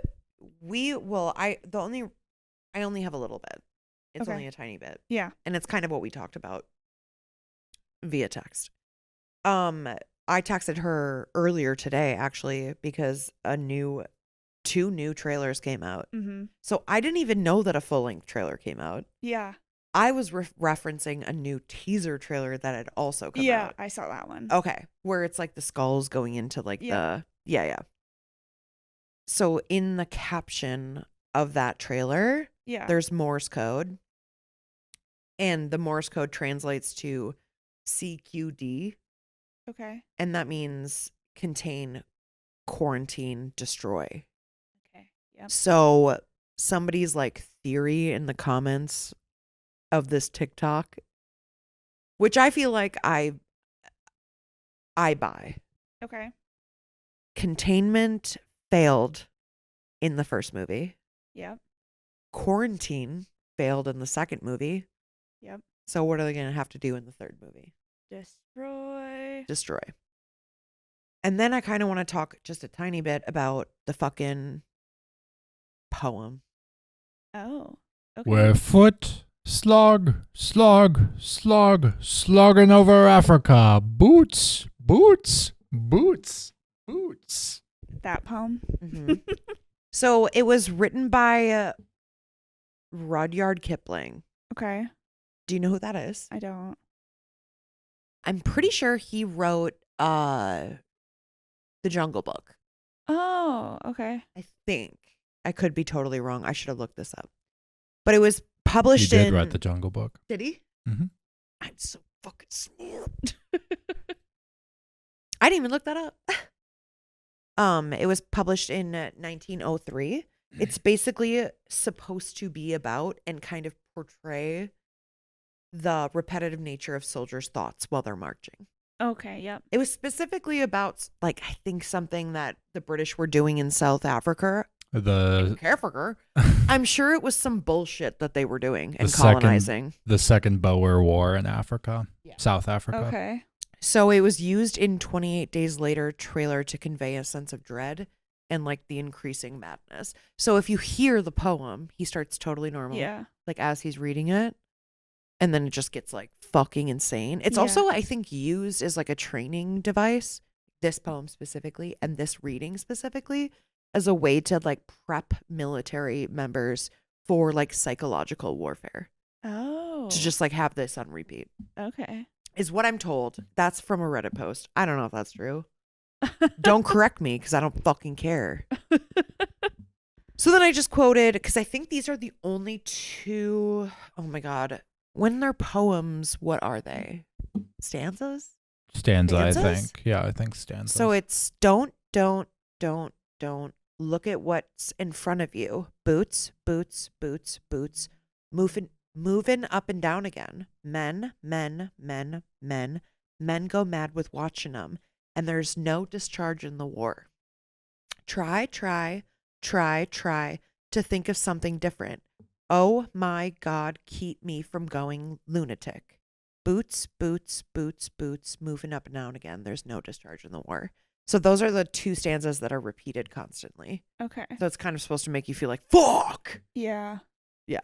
we will I only have a little bit. It's Okay. only a tiny bit. Yeah. And it's kind of what we talked about via text. I texted her earlier today actually because two new trailers came out. Mm-hmm. So I didn't even know that a full-length trailer came out. Yeah. I was referencing a new teaser trailer that had also come Yeah, out. I saw that one. Okay, where it's like the skulls going into like Yeah. the yeah. So in the caption of that trailer, Yeah. there's Morse code, and the Morse code translates to CQD, Okay. and that means contain, quarantine, destroy. Okay. Yep. So somebody's like theory in the comments of this TikTok, which I feel like I buy. Okay. Containment failed in the first movie. Yep. Quarantine failed in the second movie. Yep. So what are they going to have to do in the third movie? Destroy. Destroy. And then I kind of want to talk just a tiny bit about the fucking poem. Oh. Okay. Where foot, slog, slogging over Africa. Boots. That poem. Mhm. So it was written by Rudyard Kipling. Okay. Do you know who that is? I don't. I'm pretty sure he wrote The Jungle Book. Oh, okay. I think. I could be totally wrong. I should have looked this up. But it was published He did in write the Jungle Book. Did he? Mm-hmm. I'm so fucking smart. I didn't even look that up. It was published in 1903. It's basically supposed to be about and kind of portray the repetitive nature of soldiers' thoughts while they're marching. Okay, yep. It was specifically about, like, I think something that the British were doing in South Africa. Africa. I'm sure it was some bullshit that they were doing and colonizing. The second Boer War in Africa, South Africa. Okay. So it was used in 28 Days Later trailer to convey a sense of dread and like the increasing madness. So if you hear the poem, he starts totally normal. Yeah. Like as he's reading it. And then it just gets like fucking insane. It's Yeah. also, I think, used as like a training device, this poem specifically, and this reading specifically, as a way to like prep military members for like psychological warfare. Oh. To just like have this on repeat. Okay. Is what I'm told. That's from a Reddit post. I don't know if that's true. Don't correct me because I don't fucking care. So then I just quoted, because I think these are the only two, oh my God. When they're poems, what are they? Stanzas? Stanza, I Stanzas? think. Yeah, I think stanza. So it's don't look at what's in front of you. Boots. Moving up and down again. Men go mad with watching them. And there's no discharge in the war. Try to think of something different. Oh my God, keep me from going lunatic. Boots, moving up and down again. There's no discharge in the war. So those are the two stanzas that are repeated constantly. Okay. So it's kind of supposed to make you feel like, fuck! Yeah. Yeah.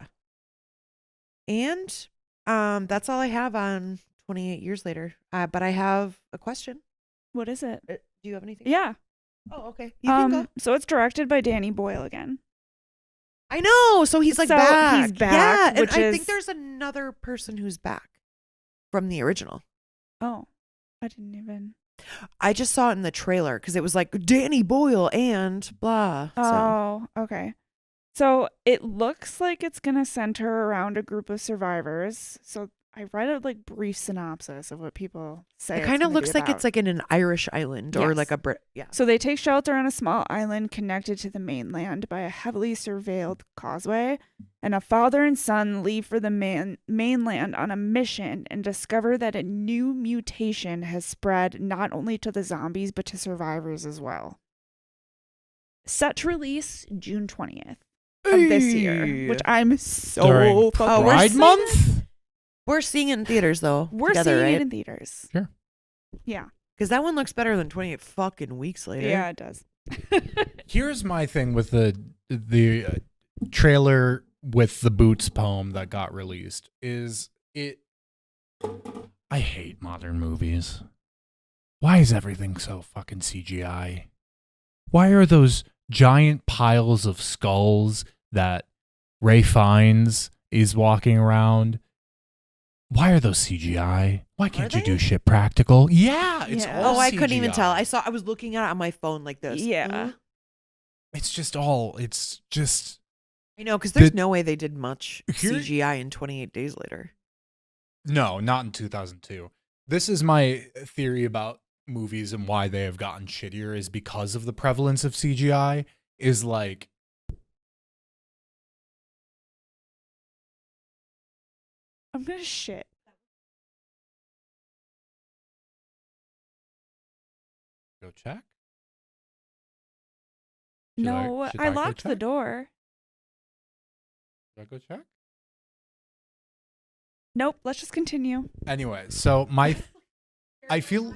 And that's all I have on 28 Years Later. But I have a question. What is it? Do you have anything? Yeah. Oh, okay. You can go. So it's directed by Danny Boyle again. I know. So he's like So back. he's back, Yeah. And which I is- think there's another person who's back from the original. Oh. I didn't even. I just saw it in the trailer because it was like Danny Boyle and blah. So Oh, okay. So it looks like it's going to center around a group of survivors. So I read a like brief synopsis of what people say. it it's kind of gonna looks be like about. it's like in an Irish island or Yes. like a Brit. Yeah. So they take shelter on a small island connected to the mainland by a heavily surveilled causeway, and a father and son leave for the mainland on a mission and discover that a new mutation has spread not only to the zombies but to survivors as well. Set to release June 20th of this year, which I'm so During fucking we're Pride seeing Month? We're seeing it in theaters though. We're together, seeing right? it in theaters. Sure. Yeah. Because that one looks better than 28 fucking weeks later. Yeah, it does. Here's my thing with the trailer with the Boots poem that got released is it. I hate modern movies. Why is everything so fucking CGI? Why are those giant piles of skulls that Ray Fiennes is walking around why are those CGI? Why can't you they? do shit practical? Yeah, it's Yeah. all Oh, I couldn't even tell. CGI. I was looking at it on my phone like this. Yeah. It's just I know, because there's The- no way they did much Here- CGI in 28 Days Later. no, not in 2002. This is my theory about movies and why they have gotten shittier is because of the prevalence of CGI is like I'm gonna shit. go check. No, should I go locked the check? door. Should I go check? Nope. Let's just continue. Anyway, so I feel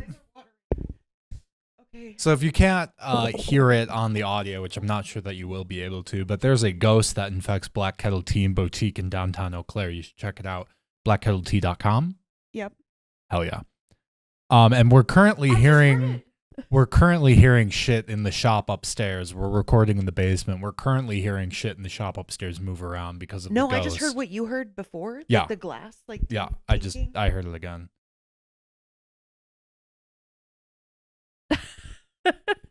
Okay. so if you can't hear it on the audio, which I'm not sure that you will be able to, but there's a ghost that infects Black Kettle Tea and Boutique in downtown Eau Claire. You should check it out. BlackKettleTea.com. Yep. Hell yeah. And we're currently hearing shit in the shop upstairs. We're recording in the basement. We're currently hearing shit in the shop upstairs move around because of No, the I ghost. just heard what you heard before. Yeah. Like the glass. Like Yeah, clinking. I heard it again.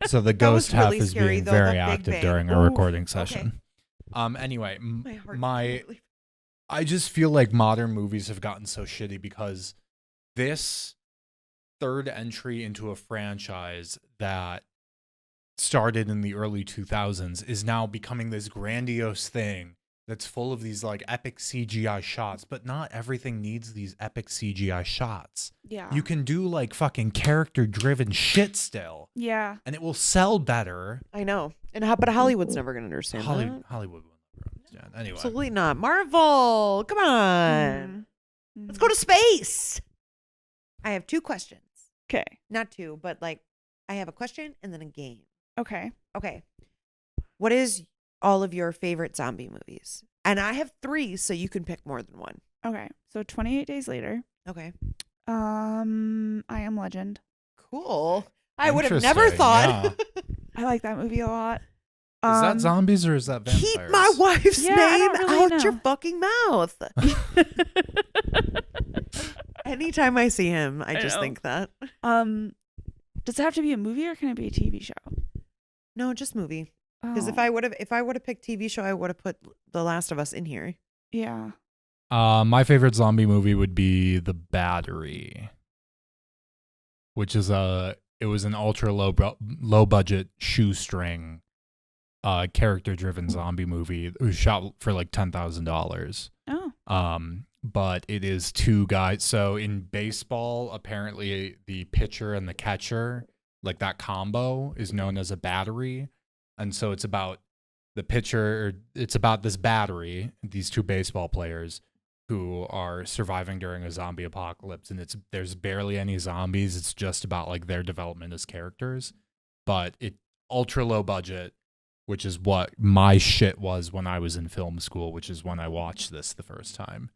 So the That was ghost half really is scary, being though, very that big active bang. during our Oof, recording okay. session. Anyway, My heart. I just feel like modern movies have gotten so shitty because this third entry into a franchise that started in the early 2000s is now becoming this grandiose thing that's full of these like epic CGI shots, but not everything needs these epic CGI shots. Yeah. You can do like fucking character driven shit still, Yeah. and it will sell better. I know. But Hollywood's never going to understand that. Hollywood will never understand. Anyway, Absolutely not. Marvel, come on. Mhm. Let's go to space. I have two questions. Okay. Not two, but like I have a question and then a game. Okay. Okay. What is all of your favorite zombie movies? And I have 3, so you can pick more than one. Okay. So 28 Days Later. Okay. I Am Legend. Cool. I would have never Interesting, thought. I like that movie a lot. Is that zombies or is that vampires? Keep my wife's Yeah, I name don't really out your know. fucking mouth. Anytime I see him, I I just know. think that. Does it have to be a movie or can it be a TV show? No, just movie. Because Oh, if I would have picked TV show, I would have put The Last of Us in here. yeah. My favorite zombie movie would be The Battery, which is it was an ultra low budget shoestring character driven zombie movie. It was shot for like $10,000. Oh. But it is 2 guys. So in baseball, apparently the pitcher and the catcher, like that combo, is known as a battery. And so it's about the pitcher, it's about this battery, these 2 baseball players who are surviving during a zombie apocalypse. And there's barely any zombies. It's just about like their development as characters. But it ultra low budget, which is what my shit was when I was in film school, which is when I watched this the first time.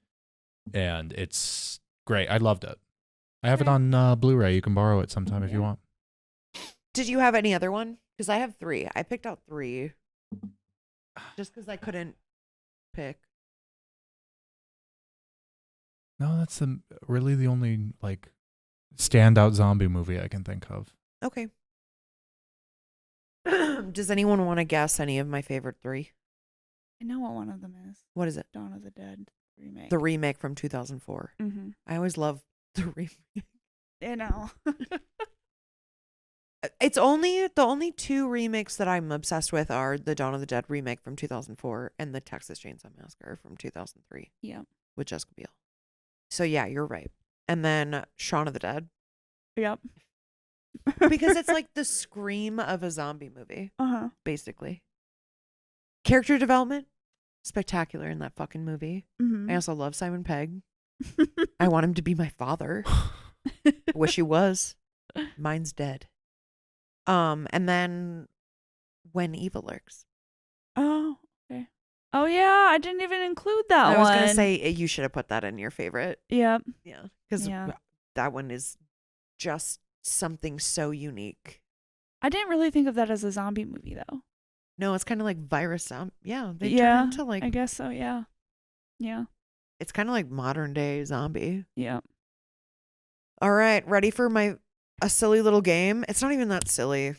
And it's great. I loved it. I have it on Blu-ray. You can borrow it sometime if you want. Did you have any other one? Because I have 3. I picked out 3. Just because I couldn't pick. No, that's really the only like standout zombie movie I can think of. Okay. Does anyone want to guess any of my favorite 3? I know what one of them is. What is it? Dawn of the Dead remake. The remake from 2004. Mm-hmm. I always love the remake. I know. It's the only 2 remakes that I'm obsessed with are the Dawn of the Dead remake from 2004 and the Texas Chainsaw Massacre from 2003 Yeah. with Jessica Biel. So yeah, you're right. And then Shaun of the Dead Yep. because it's like the scream of a zombie movie, Uh-huh. basically. Character development, spectacular in that fucking movie. Mm-hmm. I also love Simon Pegg. I want him to be my father. Wish he was. Mine's dead. And then When Evil Lurks. Oh, okay. Oh yeah, I didn't even include that I one. was gonna say you should have put that in your favorite. Yep. Yeah, because Yeah. that one is just something so unique. I didn't really think of that as a zombie movie though. No, it's kind of like virus. Yeah, they Yeah, turn into like I guess so. Yeah. Yeah. It's kind of like modern day zombie. Yeah. All right, ready for a silly little game? It's not even that silly.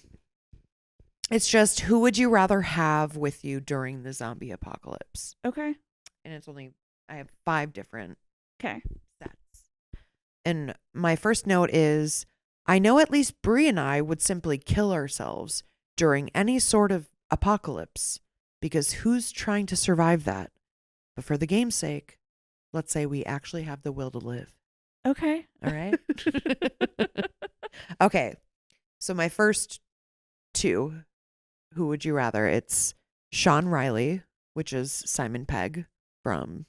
It's just, who would you rather have with you during the zombie apocalypse? Okay. And I have 5 different Okay. sets. And my first note is, I know at least Bree and I would simply kill ourselves during any sort of apocalypse, because who's trying to survive that? But for the game's sake, let's say we actually have the will to live. Okay. All right. Okay. So my first 2, who would you rather? It's Sean Riley, which is Simon Pegg from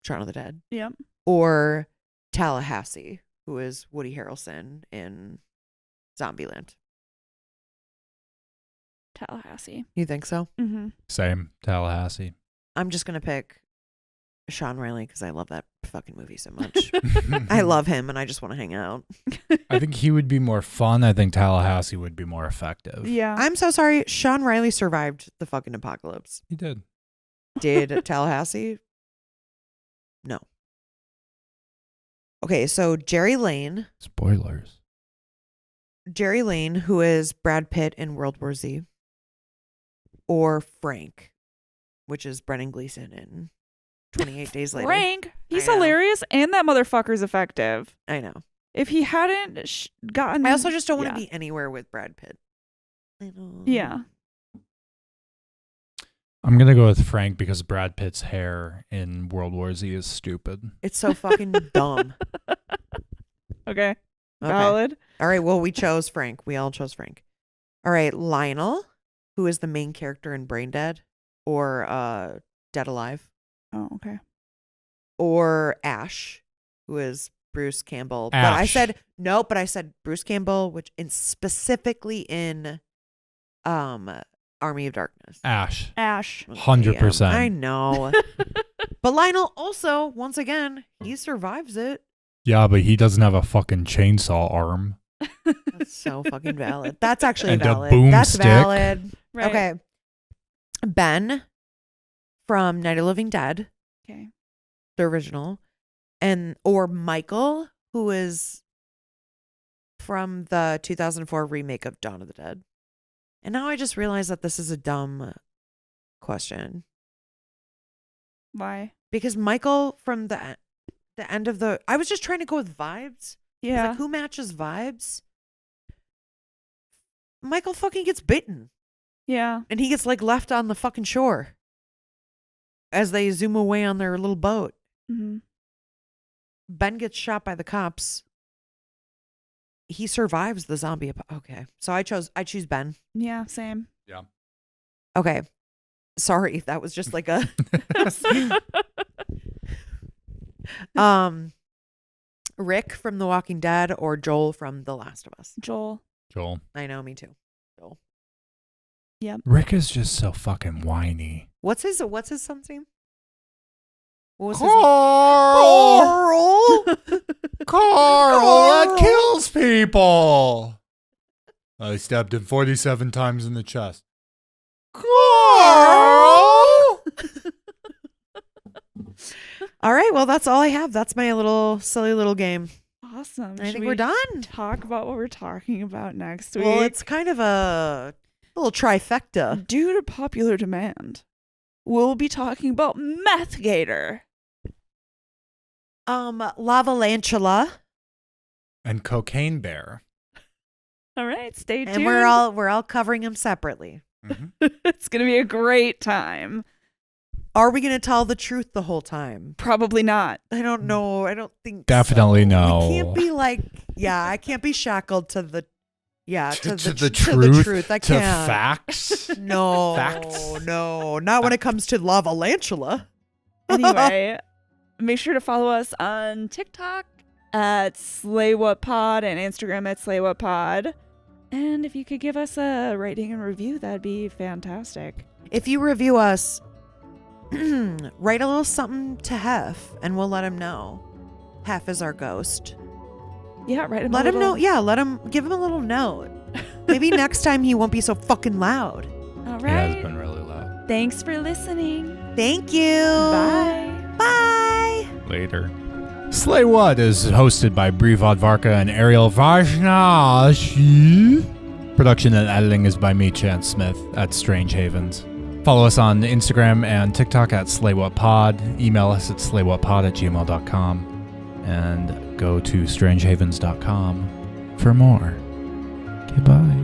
Shaun of the Dead, Yep. or Tallahassee, who is Woody Harrelson in Zombieland. Tallahassee. You think so? Mm-hmm. Same. Tallahassee. I'm just going to pick Sean Riley because I love that fucking movie so much. I love him and I just want to hang out. I think he would be more fun. I think Tallahassee would be more effective. Yeah. I'm so sorry. Sean Riley survived the fucking apocalypse. He did. Did Tallahassee? No. Okay, so Jerry Lane, Spoilers. who is Brad Pitt in World War Z, or Frank, which is Brendan Gleeson in 28 Days Later. Frank. He's I know. hilarious and that motherfucker's effective. I know. If he hadn't gotten. I also just don't want to Yeah. be anywhere with Brad Pitt. I know. Yeah. I'm going to go with Frank because Brad Pitt's hair in World War Z is stupid. It's so fucking dumb. Okay. Okay. Valid. All right, well, we chose Frank. We all chose Frank. All right, Lionel, who is the main character in Brain Dead, or Dead Alive, Oh, okay. or Ash, who is Bruce Campbell. But I Ash. said no, but I said Bruce Campbell, which specifically in Army of Darkness. Ash. Ash. 100%. Yeah, I know. But Lionel also, once again, he survives it. Yeah, but he doesn't have a fucking chainsaw arm. That's so fucking valid. That's actually And a valid. That's boomstick. valid. Right. Okay. Ben from Night of the Living Dead, Okay. the original, or Michael, who is from the 2004 remake of Dawn of the Dead. And now I just realized that this is a dumb question, Why? because Michael from the end of I was just trying to go with vibes. Yeah. Like, who matches vibes? Michael fucking gets bitten. Yeah. And he gets like left on the fucking shore as they zoom away on their little boat. Mm-hmm. Ben gets shot by the cops. He survives the zombie. Okay. So I choose Ben. Yeah. Same. Yeah. Okay. Sorry. That was just like a, Rick from The Walking Dead or Joel from The Last of Us. Joel. Joel. I know, me too. Joel. Rick is just so fucking whiny. What's his son's name? What was Carl! his Carl, that Carl. kills people. I stabbed him 47 times in the chest. Carl! All right, well, that's all I have. That's my little silly little game. Awesome. I Should think we we're done. talk about what we're talking about next week? Well, it's kind of a little trifecta. Due to popular demand, we'll be talking about Meth Gator. Lavalantula, And Cocaine Bear. All right, stay tuned. and we're all covering them separately. It's gonna be a great time. Are we going to tell the truth the whole time? Probably not. I don't know. I don't think Definitely so. no. We can't be like, I can't be shackled to the To to the truth. truth. I To can't. facts. No, Facts. no, not when it comes to Lavalantula. Anyway, make sure to follow us on TikTok at SlayWhatPod and Instagram at SlayWhatPod. And if you could give us a rating and review, that'd be fantastic. If you review us, write a little something to Hef, and we'll let him know. Hef is our ghost. Yeah, right. Let him know. Yeah, give him a little note. Maybe next time he won't be so fucking loud. All It right. has been really loud. Thanks for listening. Thank you. Bye. Bye. Later. Slay What is hosted by Vodvarka and Ariel Wisniewski. Production and editing is by me, Chance Smith, at Strangehavens. Follow us on Instagram and TikTok at SlayWhatPod. Email us at slaywhatpod@gmail.com. And go to strangehavens.com for more. Goodbye.